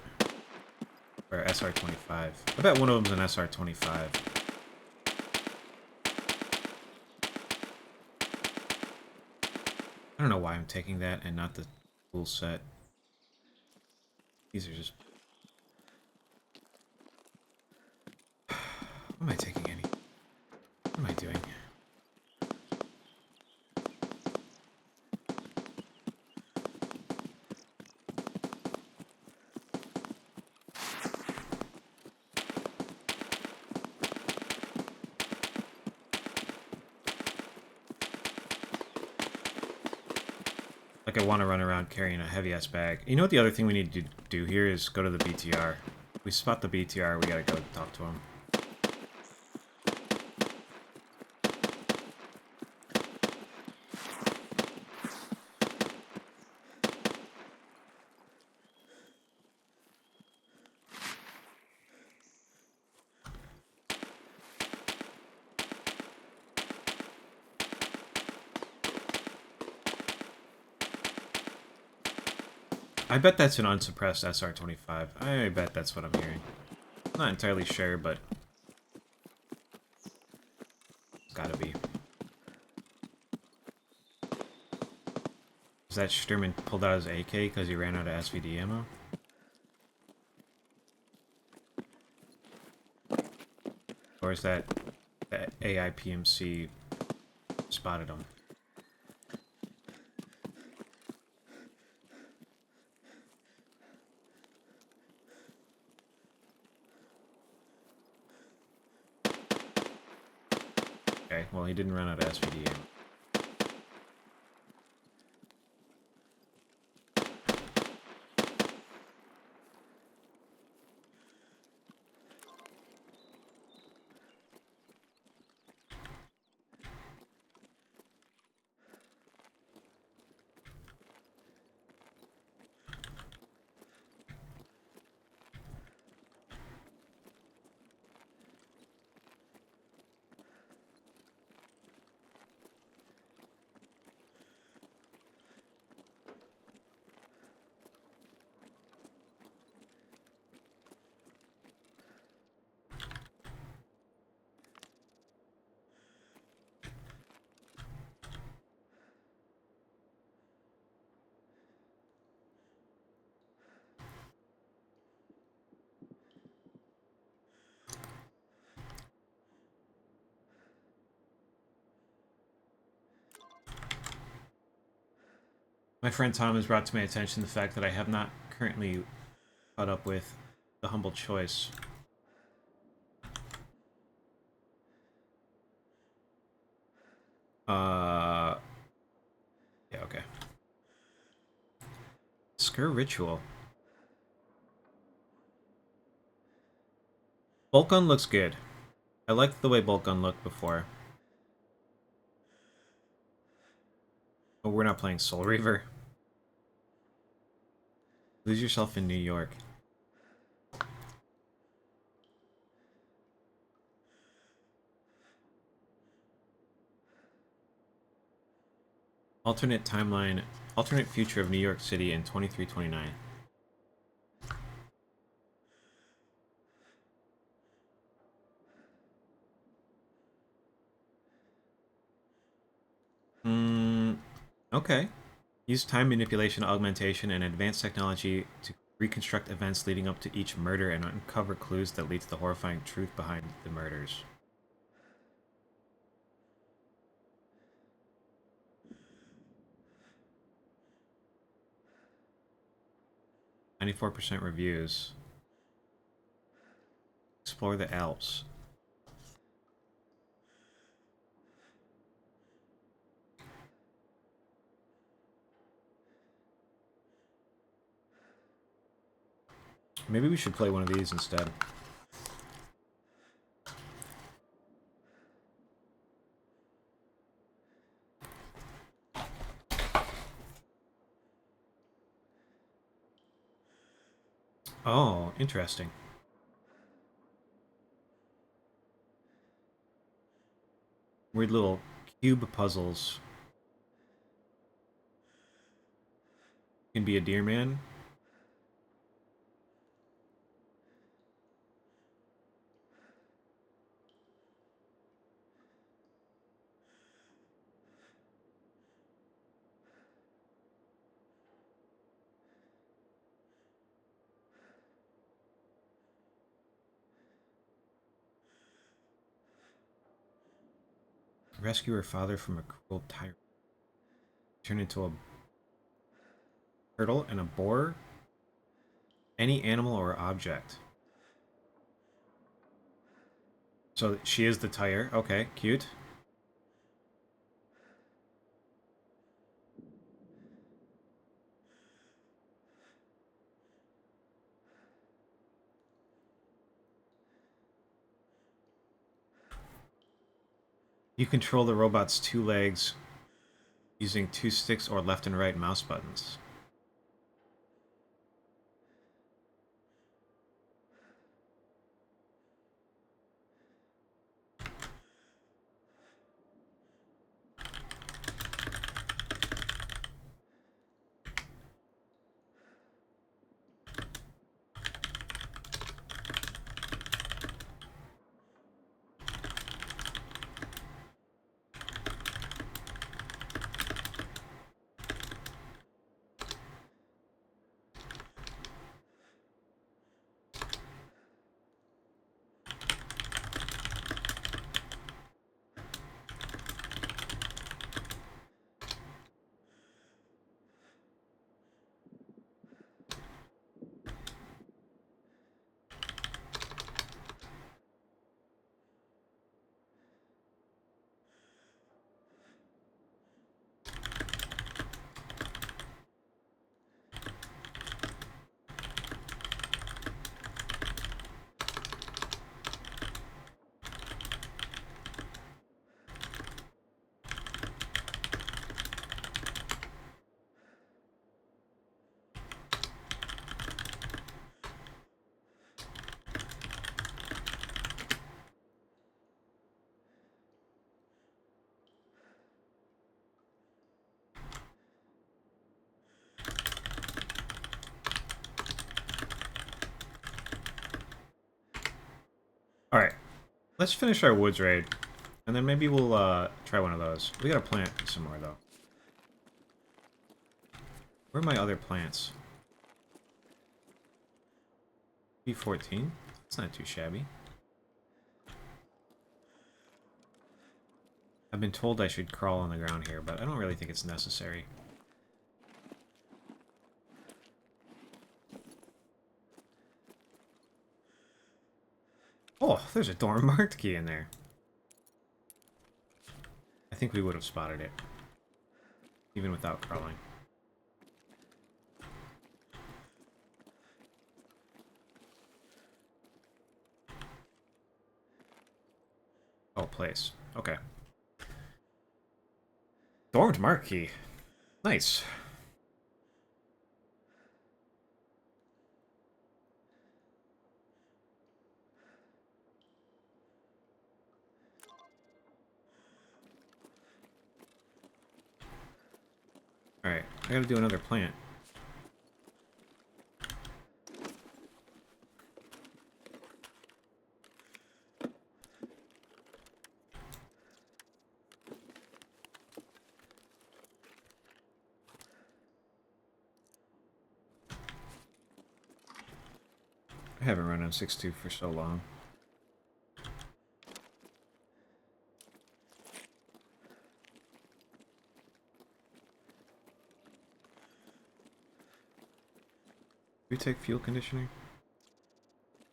Or SR25. I bet one of them's an SR25. I don't know why I'm taking that and not the full set. These are just... What am I taking any? What am I doing? Like I want to run around carrying a heavy-ass bag. You know what the other thing we need to do here is go to the BTR. If we spot the BTR, we gotta go talk to him. I bet that's an unsuppressed SR25. I bet that's what I'm hearing. I'm not entirely sure, but... it's gotta be. Is that Sturman pulled out his AK because he ran out of SVD ammo? Or is that the AIPMC spotted him? Okay, well he didn't run out of SVD ammo. My friend Tom has brought to my attention the fact that I have not currently caught up with The Humble Choice. Yeah, okay. Skur Ritual. Bolt Gun looks good. I liked the way Bolt Gun looked before. But we're not playing Soul Reaver. Lose yourself in New York. Alternate timeline, alternate future of New York City in 2329. Okay. Use time manipulation, augmentation, and advanced technology to reconstruct events leading up to each murder and uncover clues that lead to the horrifying truth behind the murders. 94% reviews. Explore the Alps. Maybe we should play one of these instead. Oh, interesting. Weird little cube puzzles. You can be a deer man. Rescue her father from a cruel tyrant. Turn into a turtle and a boar. Any animal or object. So she is the tire. Okay, cute. You control the robot's two legs using two sticks or left and right mouse buttons. Alright, let's finish our woods raid. And then maybe we'll try one of those. We gotta plant some more, though. Where are my other plants? B14? It's not too shabby. I've been told I should crawl on the ground here, but I don't really think it's necessary. Oh, there's a door marked key in there. I think we would have spotted it, even without crawling. Oh, place. Okay. Dormed mark key. Nice. Alright, I gotta do another plant. I haven't run on 6.2 for so long. Do we take fuel conditioning?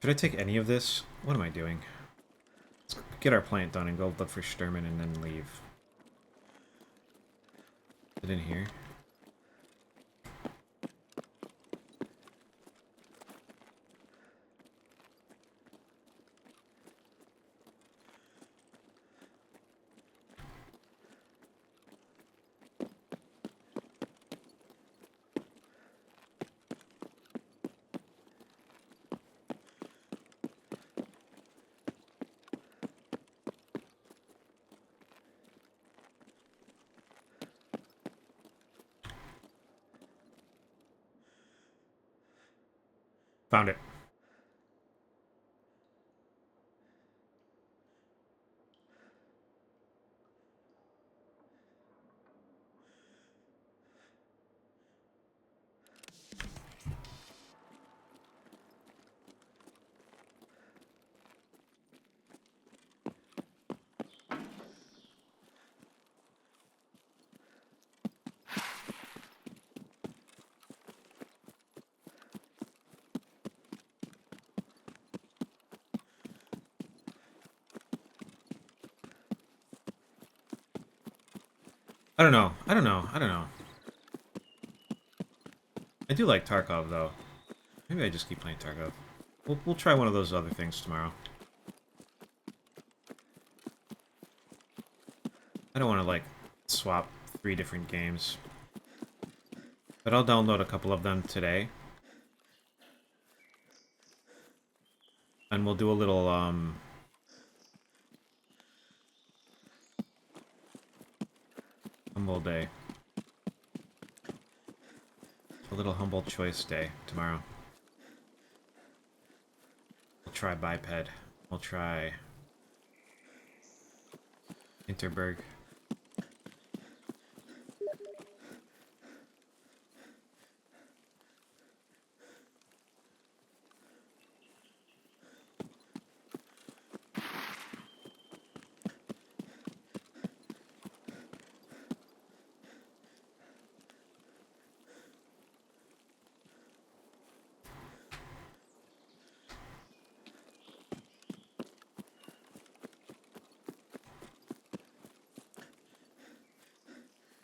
Should I take any of this? What am I doing? Let's get our plant done and go look for Sturman and then leave. Is it in here? Found it. I don't know. I don't know. I don't know. I do like Tarkov, though. Maybe I just keep playing Tarkov. We'll try one of those other things tomorrow. I don't want to, like, swap 3 different games. But I'll download a couple of them today. And we'll do a little, humble day. A little humble choice day tomorrow. We'll try Biped. We'll try Interberg.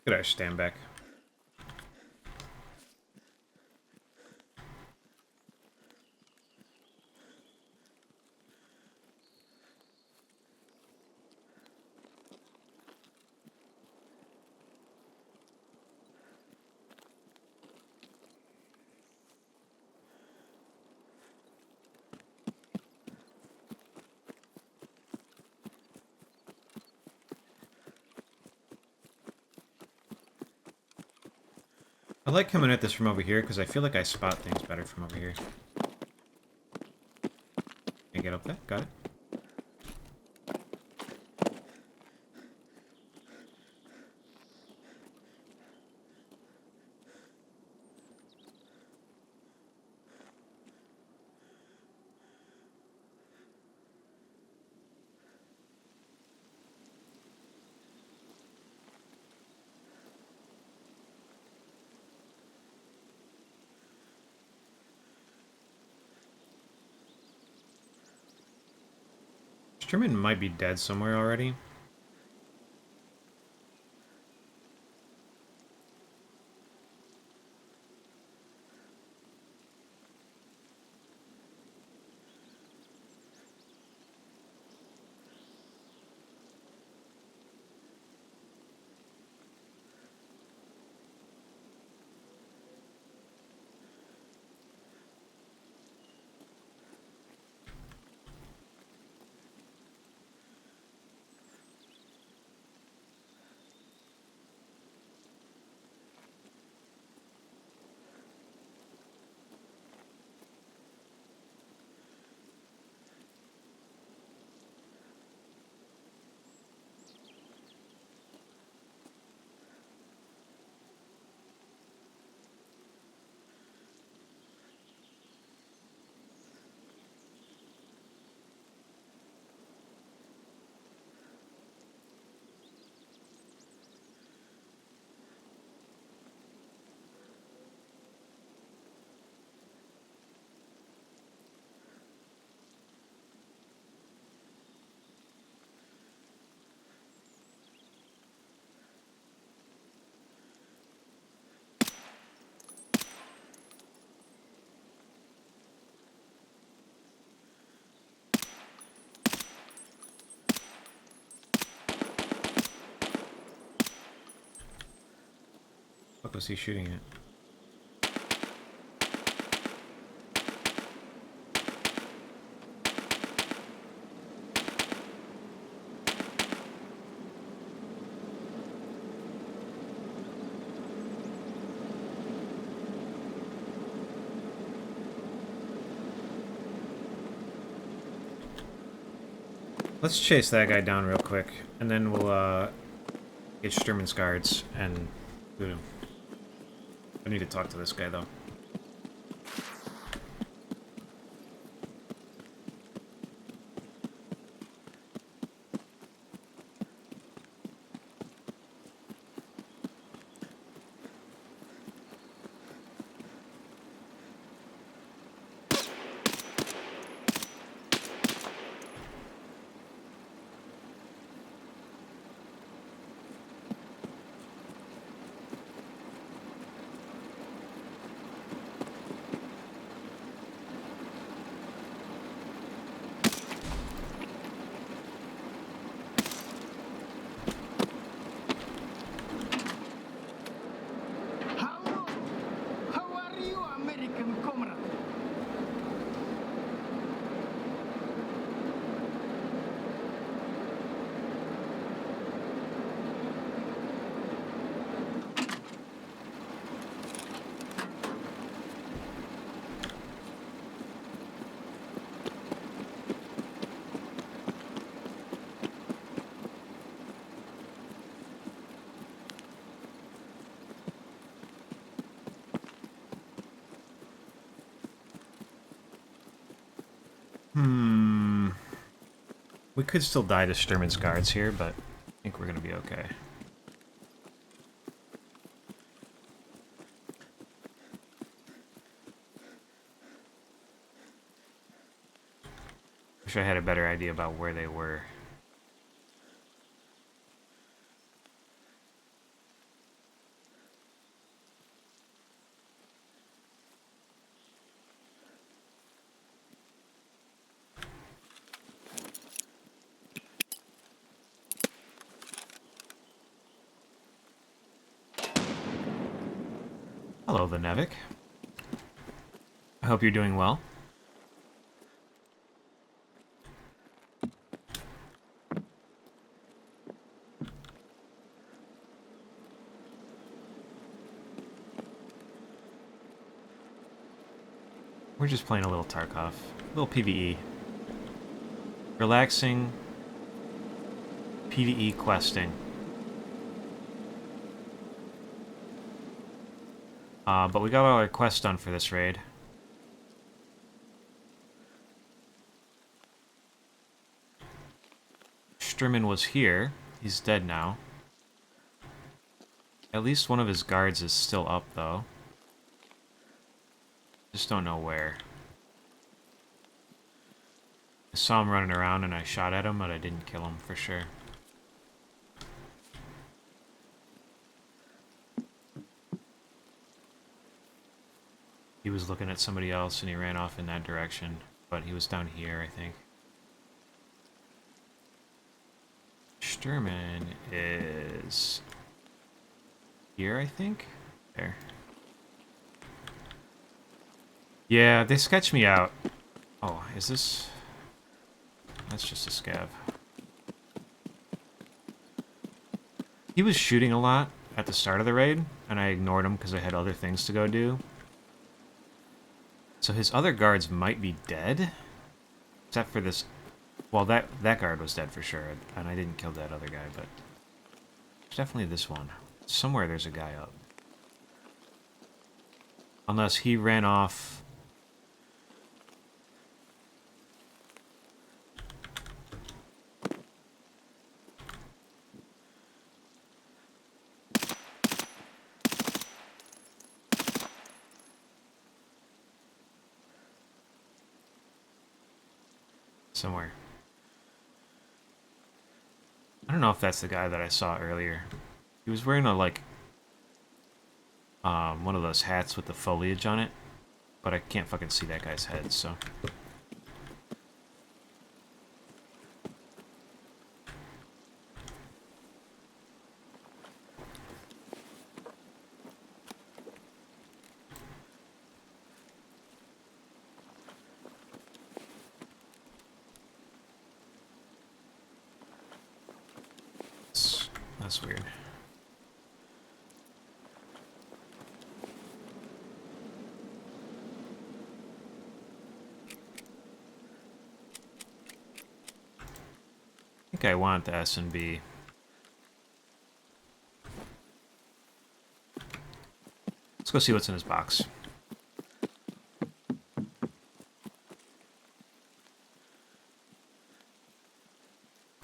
Look at our stand back. I like coming at this from over here because I feel like I spot things better from over here. Can I get up there? Got it. Sturman might be dead somewhere already. What was he shooting at? Let's chase that guy down real quick, and then we'll get Sturman's guards and boot him. I need to talk to this guy though. We could still die to Sturman's guards here, but I think we're gonna be okay. Wish I had a better idea about where they were. Hello, the Nevik. I hope you're doing well. We're just playing a little Tarkov. A little PVE. Relaxing PVE questing. But we got all our quests done for this raid. Sturman was here. He's dead now. At least one of his guards is still up, though. Just don't know where. I saw him running around and I shot at him, but I didn't kill him for sure. He was looking at somebody else and he ran off in that direction, but he was down here, I think. Sturman is here, I think? There. Yeah, they sketched me out. Oh, is this... That's just a scav. He was shooting a lot at the start of the raid, and I ignored him because I had other things to go do. So his other guards might be dead? Except for this... Well, that guard was dead for sure, and I didn't kill that other guy, but... There's definitely this one. Somewhere there's a guy up. Unless he ran off... somewhere. I don't know if that's the guy that I saw earlier. He was wearing a, like, one of those hats with the foliage on it, but I can't fucking see that guy's head, so... That's weird. I think I want the S&B. Let's go see what's in his box.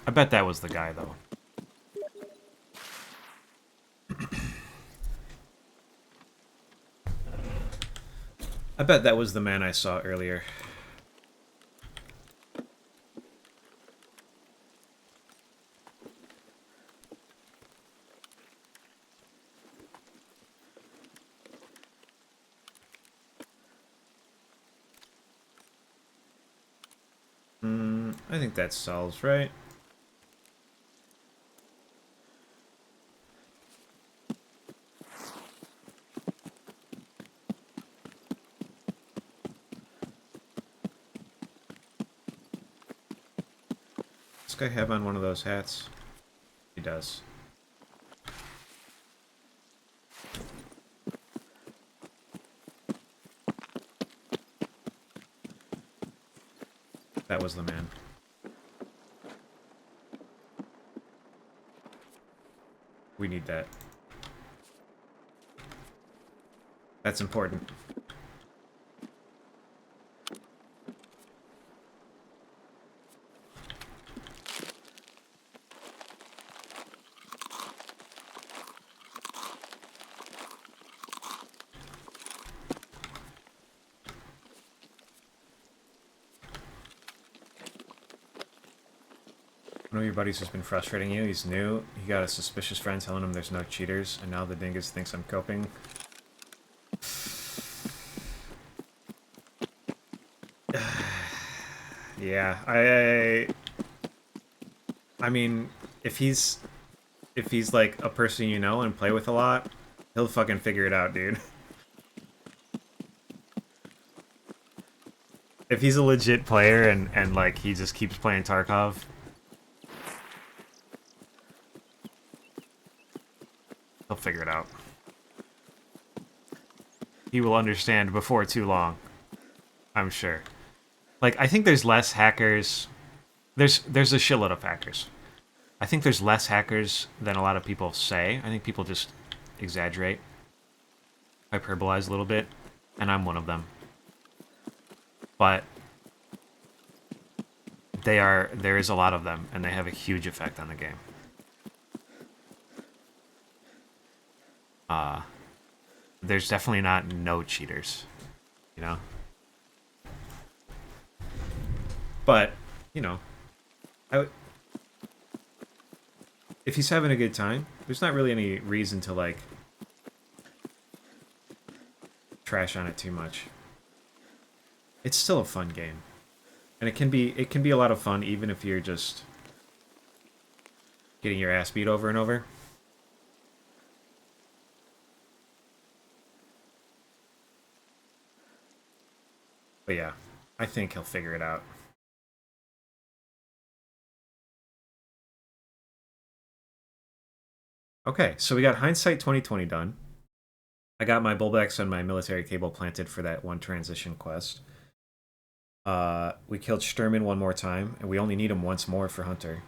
I bet that was the guy, though. I bet that was the man I saw earlier. I think that solves, right? Does this guy have on one of those hats? He does. That was the man. We need that. That's important. One of your buddies has been frustrating you. He's new. He got a suspicious friend telling him there's no cheaters, and now the dingus thinks I'm coping. Yeah, I mean, if he's like a person you know and play with a lot, he'll fucking figure it out, dude. If he's a legit player and like he just keeps playing Tarkov, he'll figure it out. He will understand before too long, I'm sure. Like, I think there's less hackers. There's a shitload of hackers. I think there's less hackers than a lot of people say. I think people just exaggerate, hyperbolize a little bit, and I'm one of them. But there is a lot of them, and they have a huge effect on the game. There's definitely not no cheaters, you know? But you know, I, if he's having a good time, there's not really any reason to like trash on it too much. It's still a fun game, and it can be a lot of fun even if you're just getting your ass beat over and over. But yeah, I think he'll figure it out. Okay, so we got Hindsight 2020 done. I got my Bulbex and my military cable planted for that one transition quest. We killed Sturman one more time, and we only need him once more for Hunter.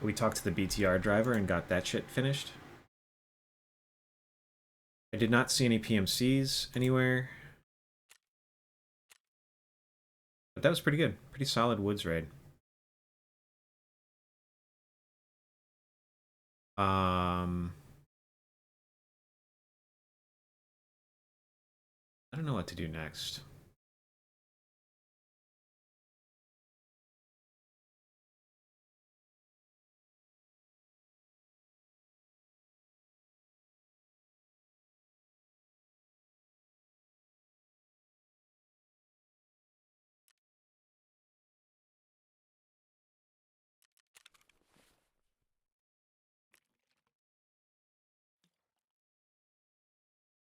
We talked to the BTR driver and got that shit finished. I did not see any PMCs anywhere. But that was pretty good. Pretty solid woods raid. I don't know what to do next.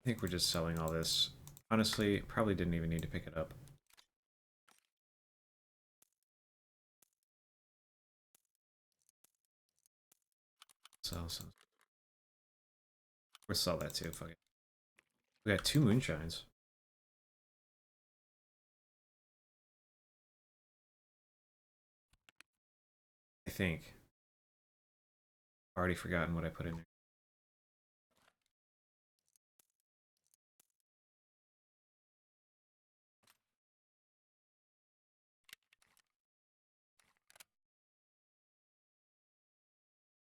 I think we're just selling all this. Honestly, probably didn't even need to pick it up. Sell some. We'll sell that too. Fuck it. We got 2 moonshines. I think. Already forgotten what I put in there.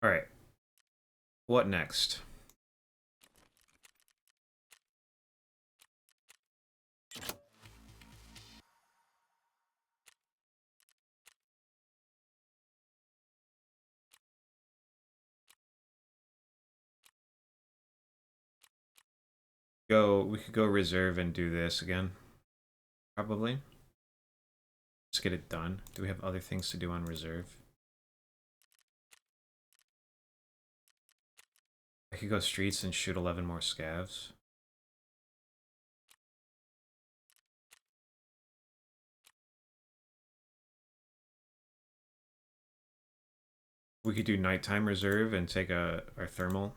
Alright. What next? We could go reserve and do this again. Probably. Just get it done. Do we have other things to do on reserve? I could go streets and shoot 11 more scavs. We could do nighttime reserve and take our thermal.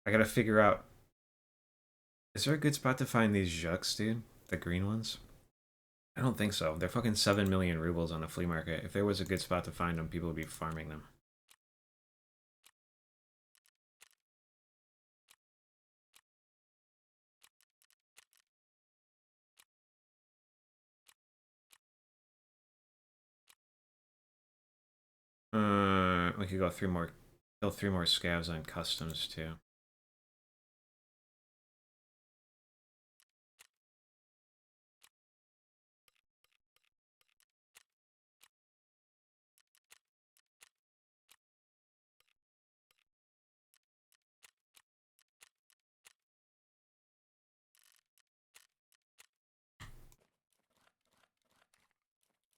I gotta figure out. Is there a good spot to find these Jux, dude? The green ones? I don't think so. They're fucking 7 million rubles on the flea market. If there was a good spot to find them, people would be farming them. We could go kill 3 more scavs on customs too.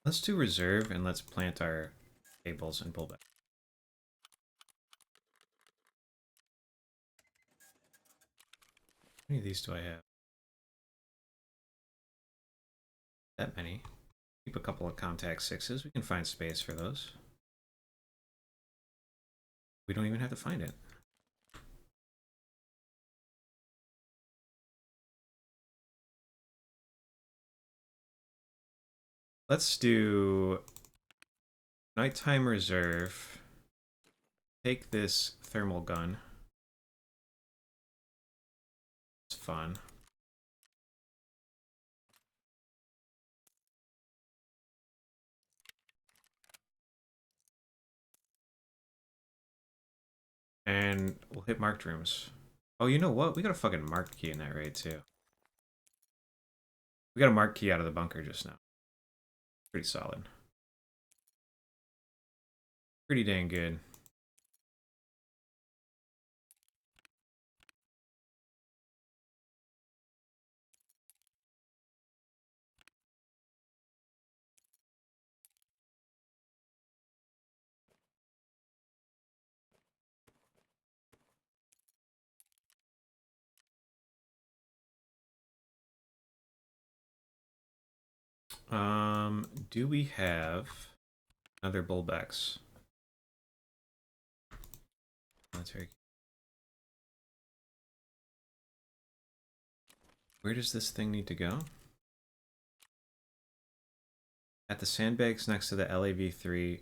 Let's do reserve and let's plant our cables and pull back. How many of these do I have? That many. Keep a couple of contact 6s. We can find space for those. We don't even have to find it. Let's do nighttime reserve. Take this thermal gun. It's fun. And we'll hit marked rooms. Oh, you know what? We got a fucking marked key in that raid too. We got a mark key out of the bunker just now. Pretty solid. Pretty dang good. Do we have other bullbacks? Military. Where does this thing need to go? At the sandbags next to the LAV3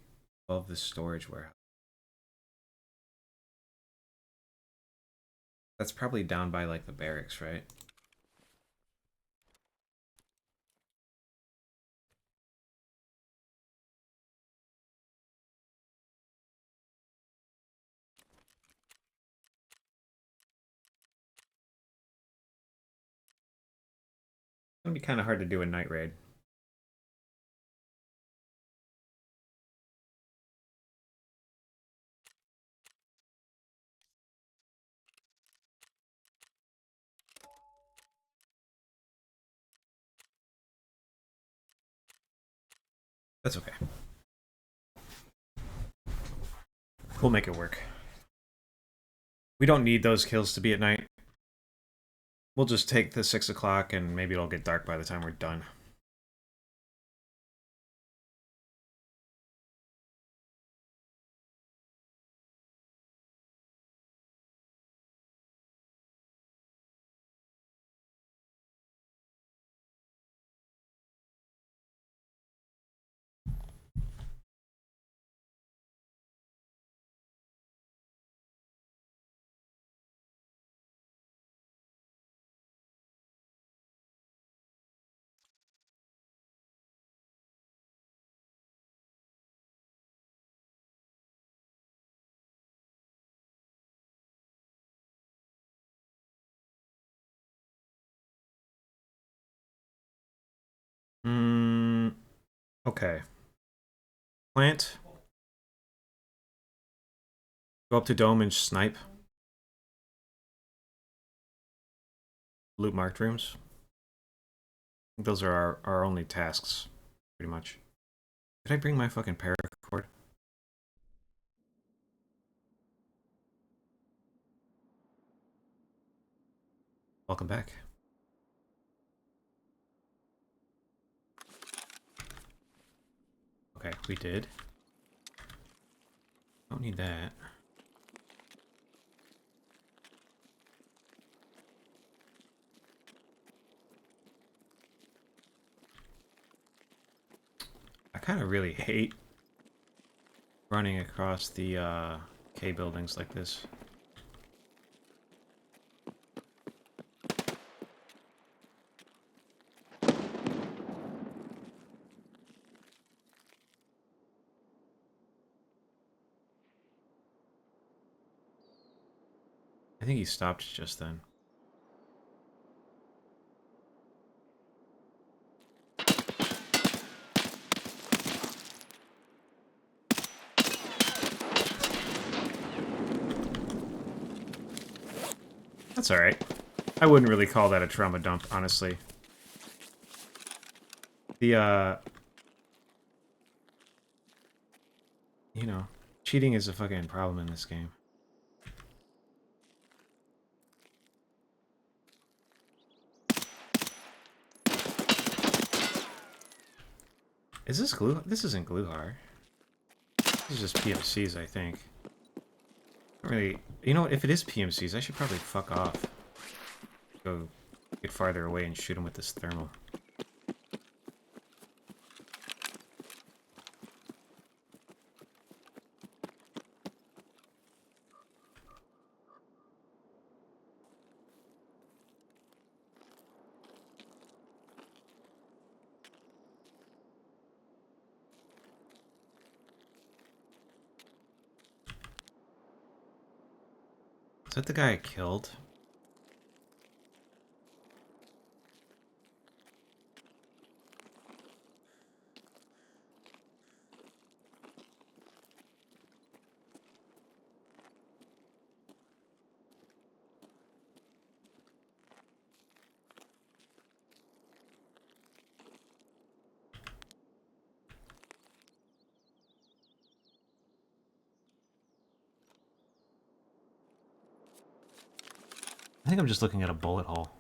above the storage warehouse. That's probably down by like the barracks, right? It's gonna be kind of hard to do a night raid. That's okay. We'll make it work. We don't need those kills to be at night. We'll just take the 6 o'clock and maybe it'll get dark by the time we're done. Okay. Plant. Go up to dome and snipe. Loot marked rooms. Those are our only tasks, pretty much. Did I bring my fucking paracord? Welcome back. Okay, we did. Don't need that. I kind of really hate running across the K buildings like this. I think he stopped just then. That's alright. I wouldn't really call that a trauma dump, honestly. The, you know, cheating is a fucking problem in this game. Is this glue? This isn't Gluhar. This is just PMCs, I think. Not really. You know what? If it is PMCs, I should probably fuck off. Go get farther away and shoot them with this thermal. Is that the guy I killed? I think I'm just looking at a bullet hole.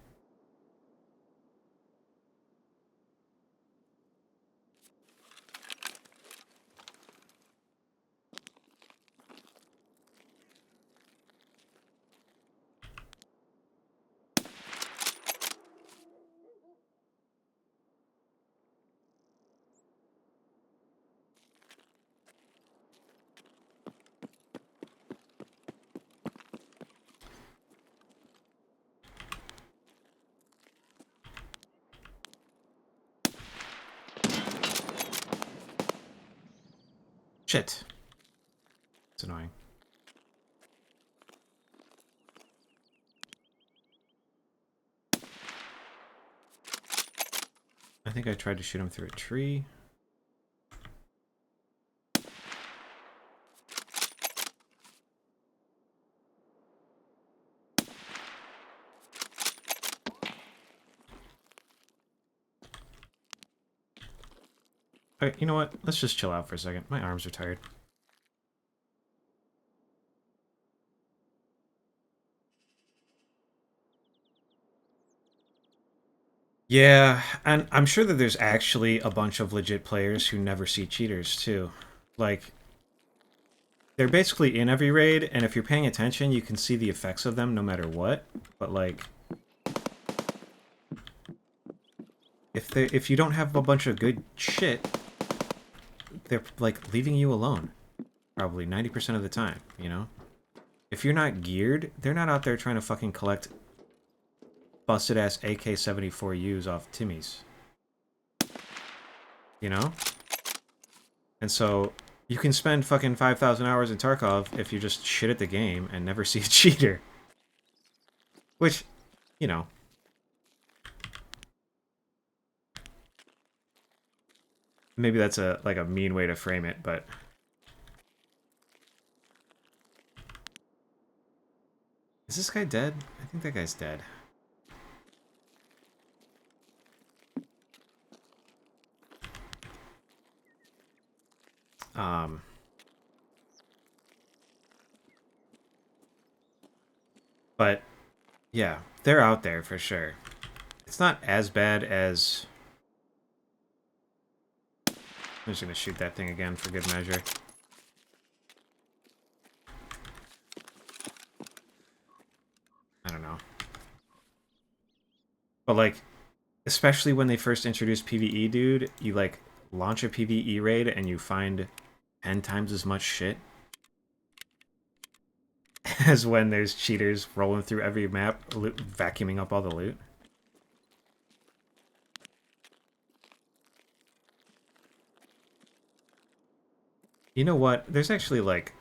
Shit. It's annoying. I think I tried to shoot him through a tree. Alright, you know what? Let's just chill out for a second. My arms are tired. Yeah, and I'm sure that there's actually a bunch of legit players who never see cheaters, too. Like, they're basically in every raid, and if you're paying attention, you can see the effects of them no matter what. But, like, if you don't have a bunch of good shit, they're, like, leaving you alone. Probably 90% of the time, you know? If you're not geared, they're not out there trying to fucking collect busted-ass AK-74Us off Timmy's. You know? And so, you can spend fucking 5,000 hours in Tarkov if you just shit at the game and never see a cheater. Which, you know. Maybe that's a mean way to frame it, but... Is this guy dead? I think that guy's dead. But, yeah, they're out there for sure. It's not as bad as... I'm just gonna shoot that thing again for good measure. I don't know. But, like, especially when they first introduced PvE, dude, you, like, launch a PvE raid and you find 10 times as much shit as when there's cheaters rolling through every map, vacuuming up all the loot. You know what? There's actually, like,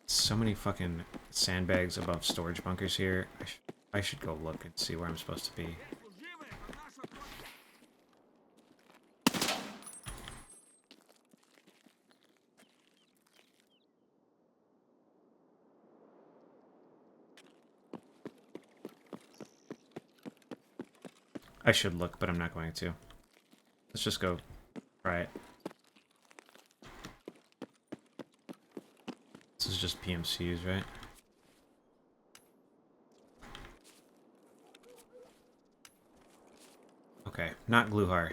so many fucking sandbags above storage bunkers here. I should go look and see where I'm supposed to be. I should look, but I'm not going to. Let's just go try it. This is just PMCs, right? Okay, not Gluhar.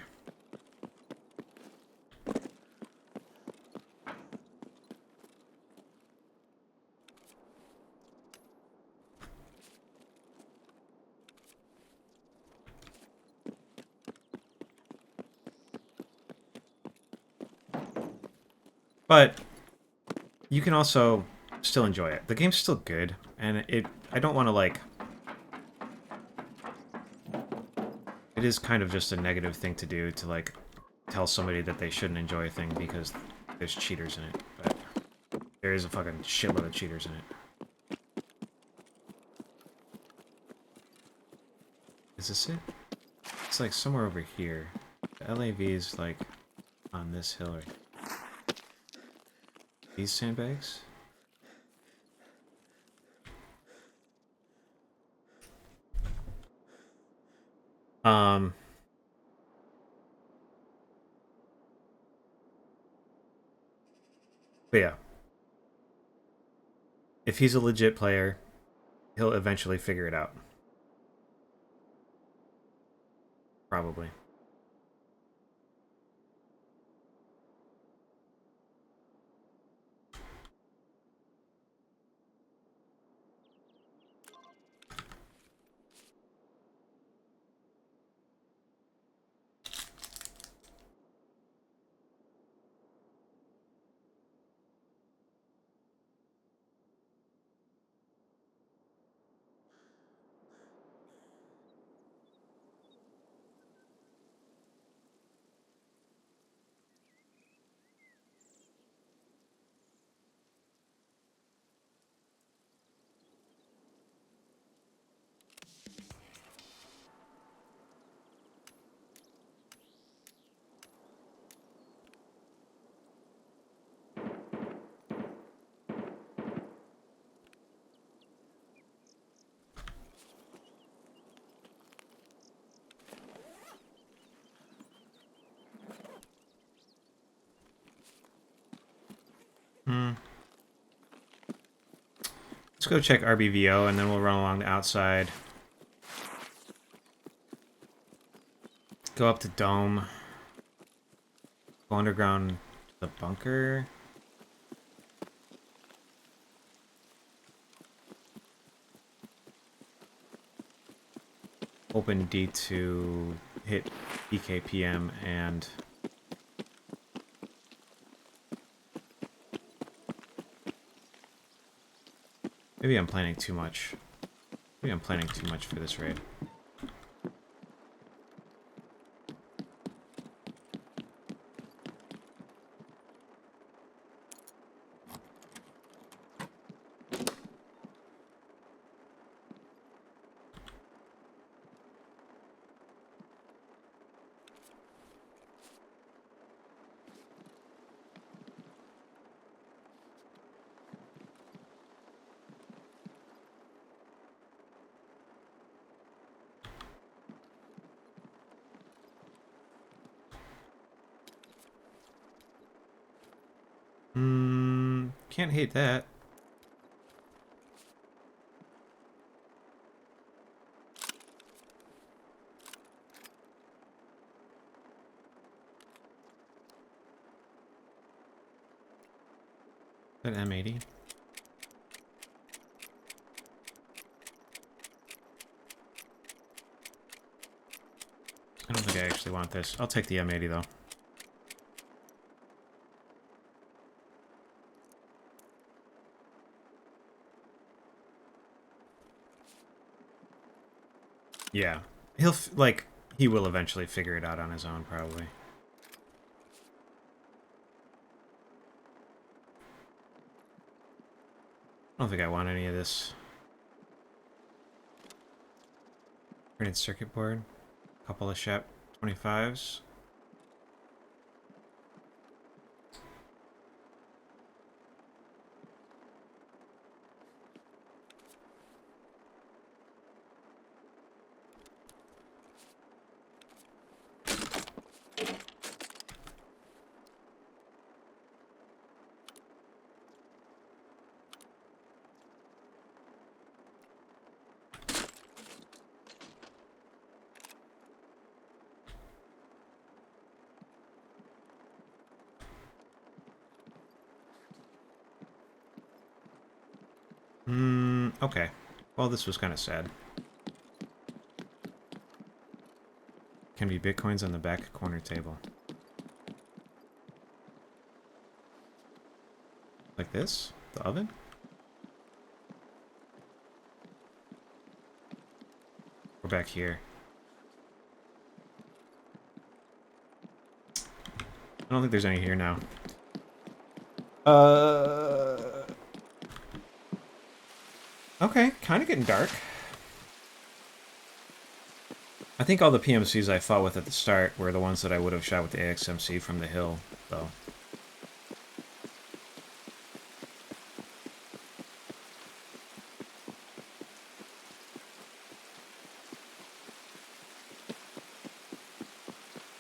But you can also still enjoy it. The game's still good, and I don't want to, like... It is kind of just a negative thing to do to, like, tell somebody that they shouldn't enjoy a thing because there's cheaters in it. But there is a fucking shitload of cheaters in it. Is this it? It's, like, somewhere over here. The LAV is, like, on this hill right. These sandbags? But yeah. If he's a legit player, he'll eventually figure it out. Probably. Let's go check RBVO, and then we'll run along the outside. Go up to Dome. Go underground to the bunker. Open D2, hit EKPM, and... Maybe I'm planning too much. Maybe I'm planning too much for this raid. Can't hate that. That M80. I don't think I actually want this. I'll take the M80 though. Yeah. He will eventually figure it out on his own, probably. I don't think I want any of this. Printed circuit board. Couple of Shep 25s. Okay. Well, this was kind of sad. Can be bitcoins on the back corner table. Like this? The oven? We're back here. I don't think there's any here now. Okay, kind of getting dark. I think all the PMCs I fought with at the start were the ones that I would have shot with the AXMC from the hill, though.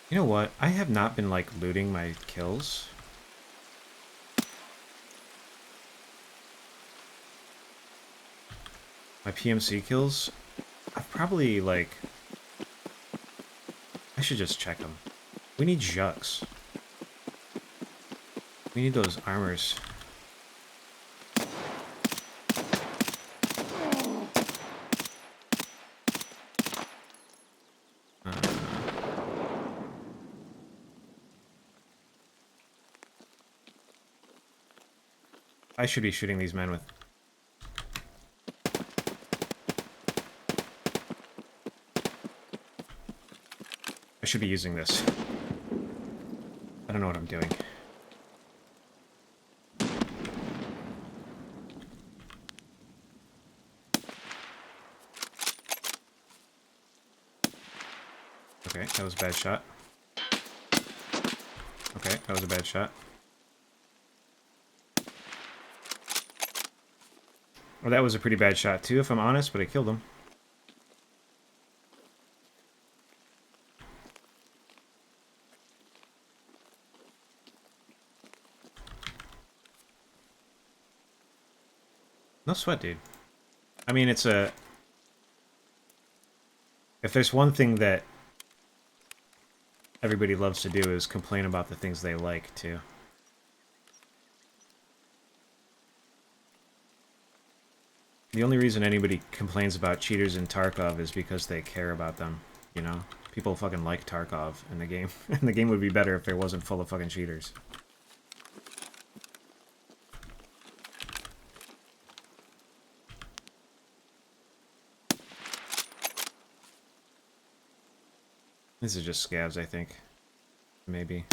You know what? I have not been, like, looting my kills. My PMC kills, I've probably, like... I should just check them. We need Jux. We need those armors. I should be shooting these men with... I should be using this. I don't know what I'm doing. Okay, that was a bad shot. Okay, that was a bad shot. Well, that was a pretty bad shot too, if I'm honest, but I killed him. No sweat, dude. I mean, it's a... If there's one thing that everybody loves to do is complain about the things they like, too. The only reason anybody complains about cheaters in Tarkov is because they care about them, you know? People fucking like Tarkov in the game. And the game would be better if it wasn't full of fucking cheaters. This is just scavs, I think. Maybe.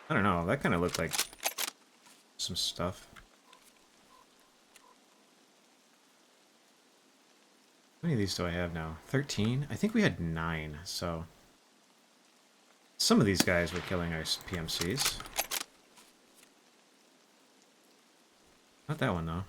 I don't know, that kind of looked like some stuff. How many of these do I have now? 13? I think we had 9, so... Some of these guys were killing our PMCs. Not that one, though.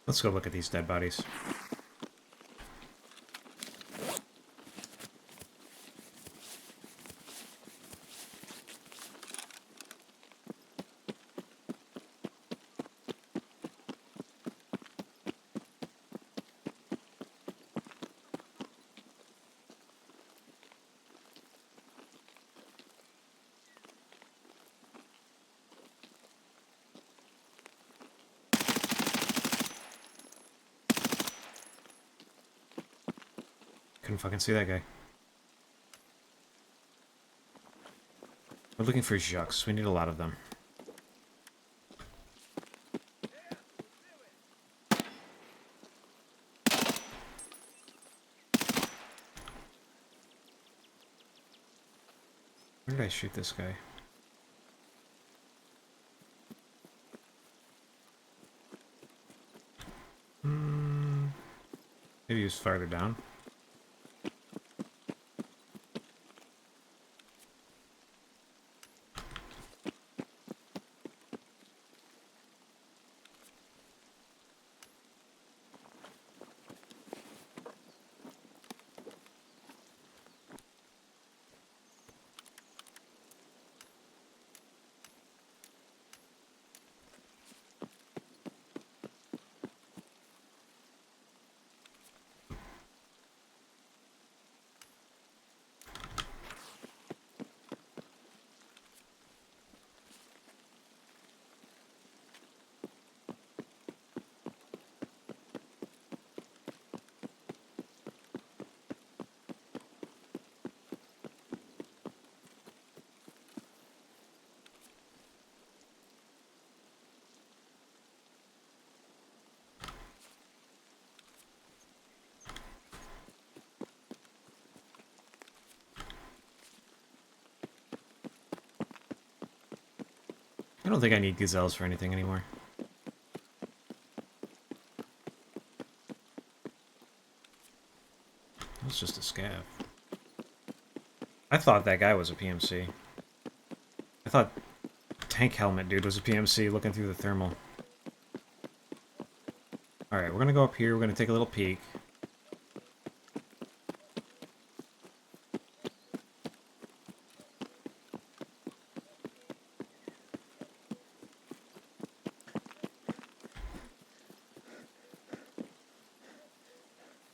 Let's go look at these dead bodies. Couldn't fucking see that guy. We're looking for Jux. We need a lot of them. Where did I shoot this guy? Maybe he was farther down. I don't think I need gazelles for anything anymore. It's just a scav. I thought that guy was a PMC. I thought Tank Helmet dude was a PMC looking through the thermal. Alright, we're gonna go up here, we're gonna take a little peek.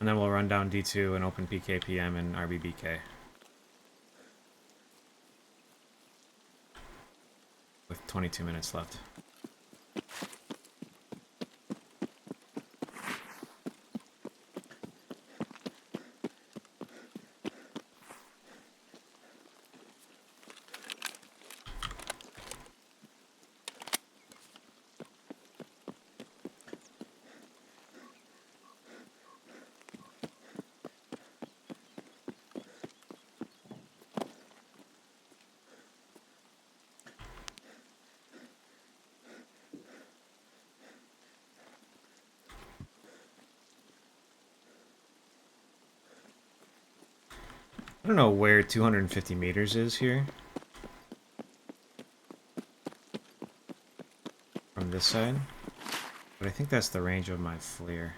And then we'll run down D2 and open PKPM and RBBK. With 22 minutes left. I don't know where 250 meters is here. From this side. But I think that's the range of my FLIR.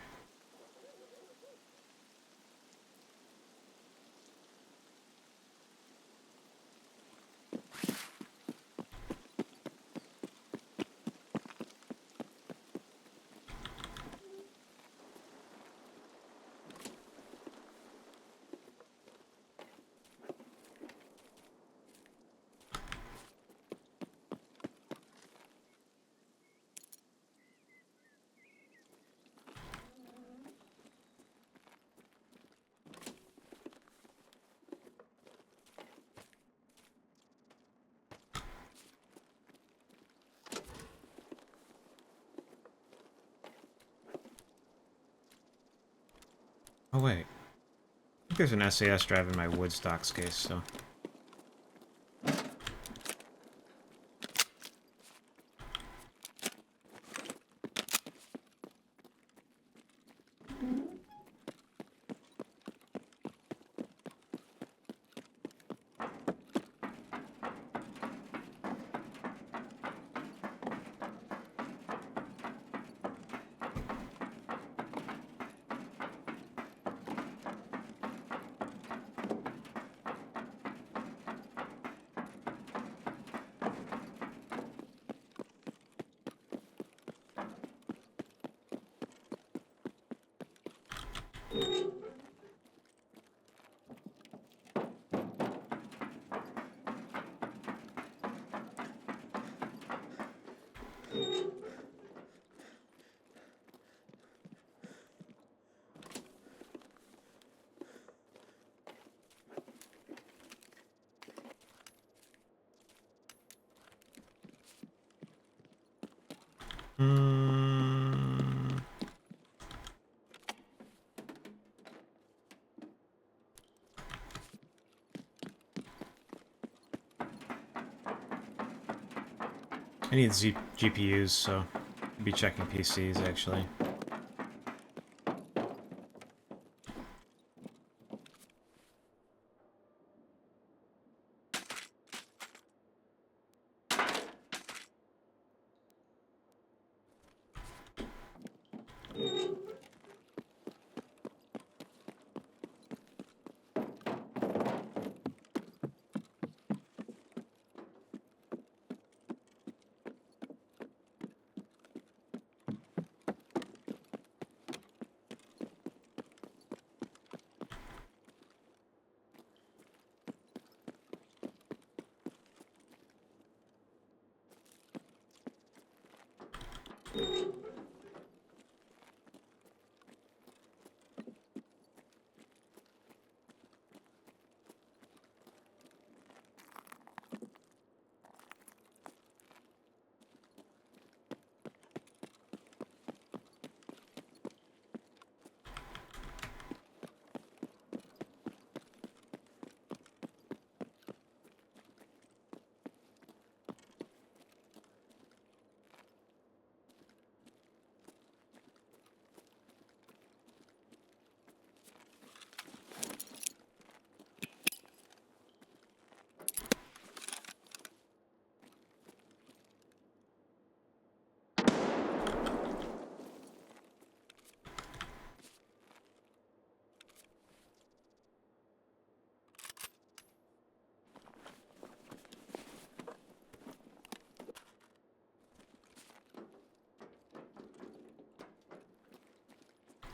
Oh wait. I think there's an SAS drive in my Woodstocks case, so... I need GPUs, so I'll be checking PCs actually.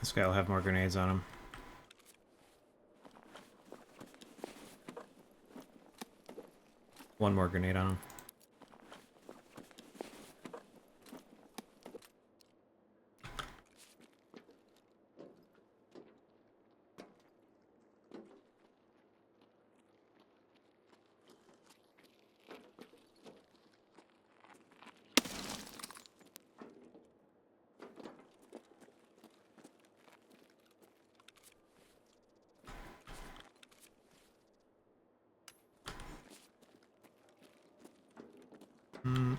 This guy will have more grenades on him. One more grenade on him.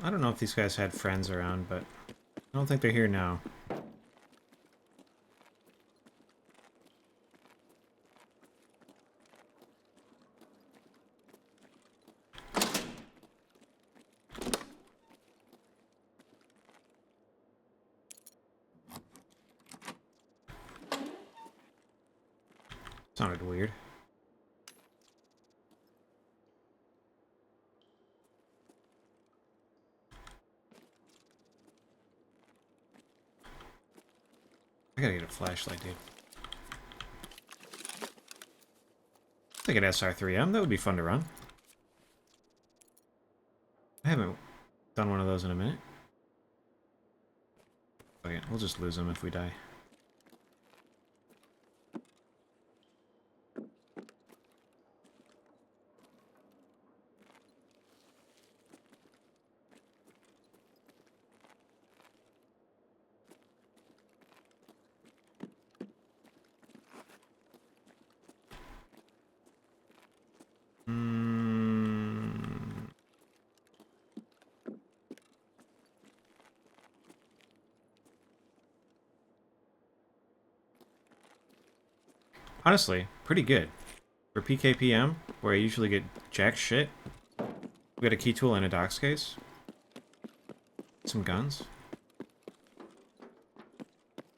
I don't know if these guys had friends around, but I don't think they're here now. Sounded weird. I gotta get a flashlight, dude. Take an SR3M, that would be fun to run. I haven't done one of those in a minute. Okay, we'll just lose them if we die. Honestly, pretty good. For PKPM, where I usually get jack shit, we got a key tool and a docs case. Some guns.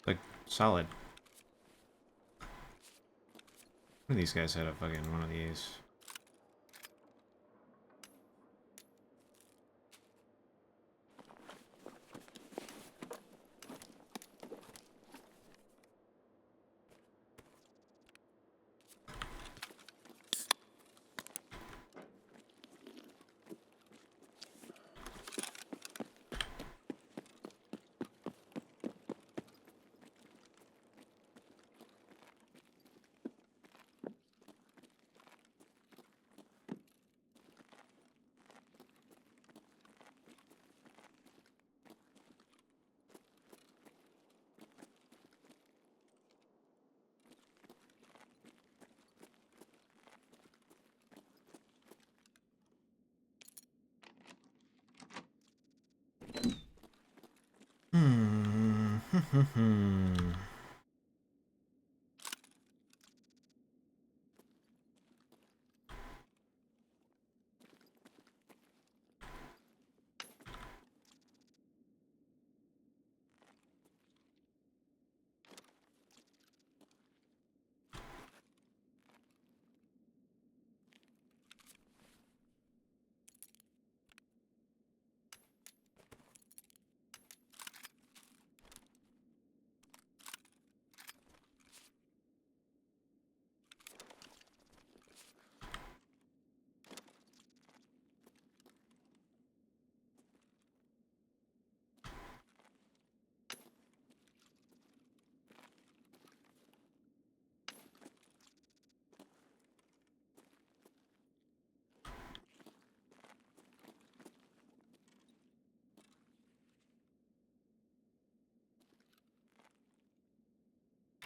Like, solid. One of these guys had a fucking one of these.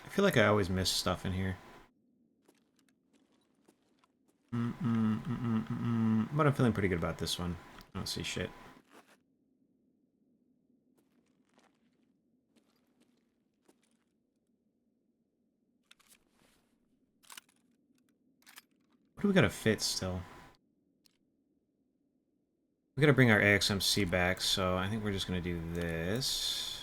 I feel like I always miss stuff in here. But I'm feeling pretty good about this one. I don't see shit. What do we gotta fit still? We gotta bring our AXMC back, so I think we're just gonna do this.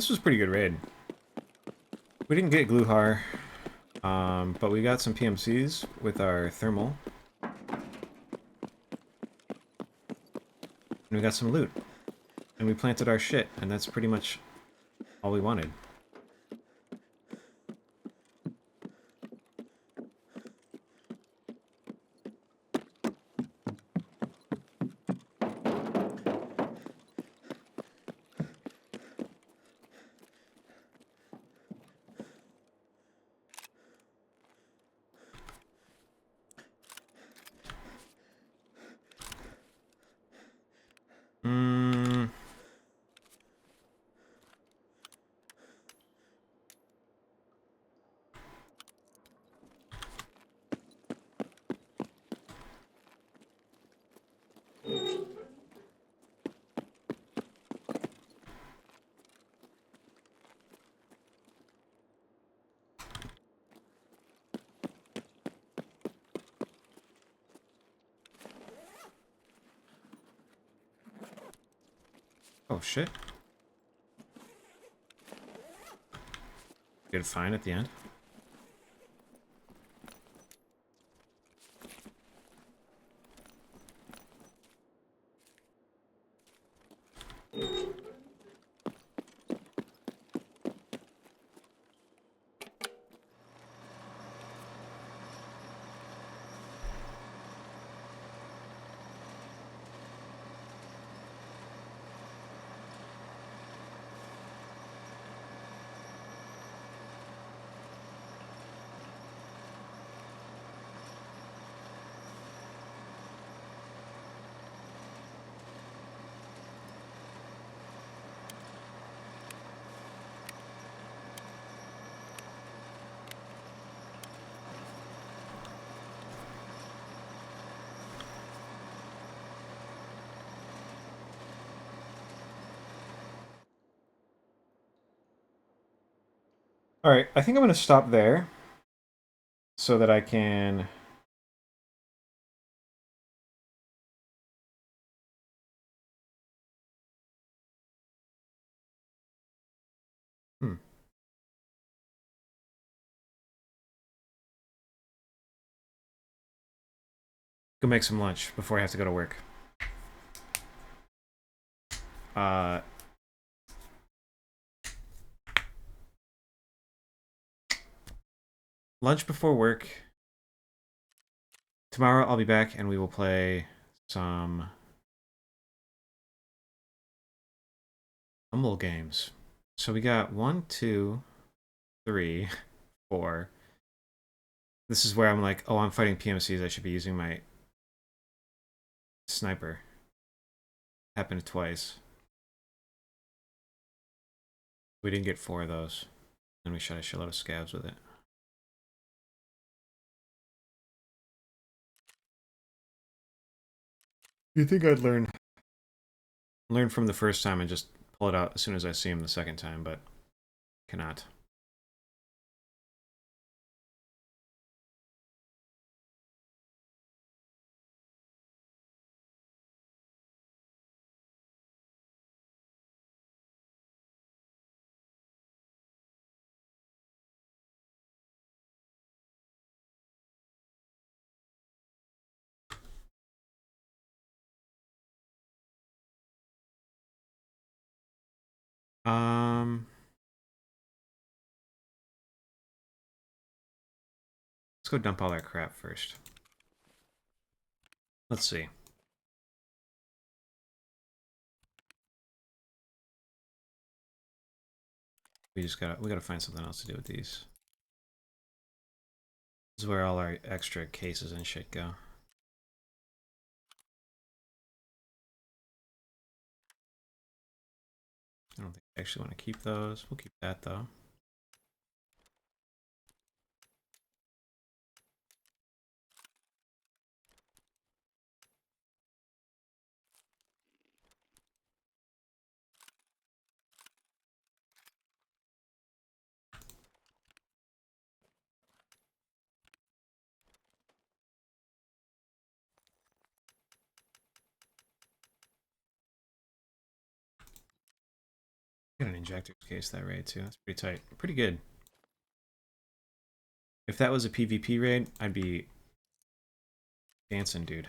This was a pretty good raid. We didn't get Gluhar, but we got some PMCs with our thermal. And we got some loot. And we planted our shit, and that's pretty much all we wanted. Oh shit. Did fine at the end. Alright, I think I'm going to stop there so that I can... Go make some lunch before I have to go to work. Lunch before work. Tomorrow I'll be back and we will play some humble games. So we got 1, 2, 3, 4. This is where I'm like, oh, I'm fighting PMCs. I should be using my sniper. Happened twice. We didn't get 4 of those. And we shot a shitload of scabs with it. You think I'd learn from the first time and just pull it out as soon as I see him the second time, but cannot. Let's go dump all our crap first. Let's see. We gotta find something else to do with these. This is where all our extra cases and shit go. I don't think I actually want to keep those. We'll keep that though. Got an injector's case that raid too. That's pretty tight. Pretty good. If that was a PvP raid, I'd be dancing, dude.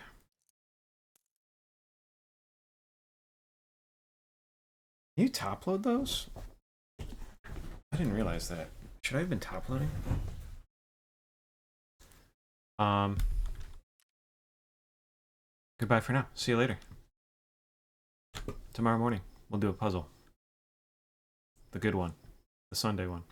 Can you top load those? I didn't realize that. Should I have been top loading? Goodbye for now. See you later. Tomorrow morning, we'll do a puzzle. The good one. The Sunday one.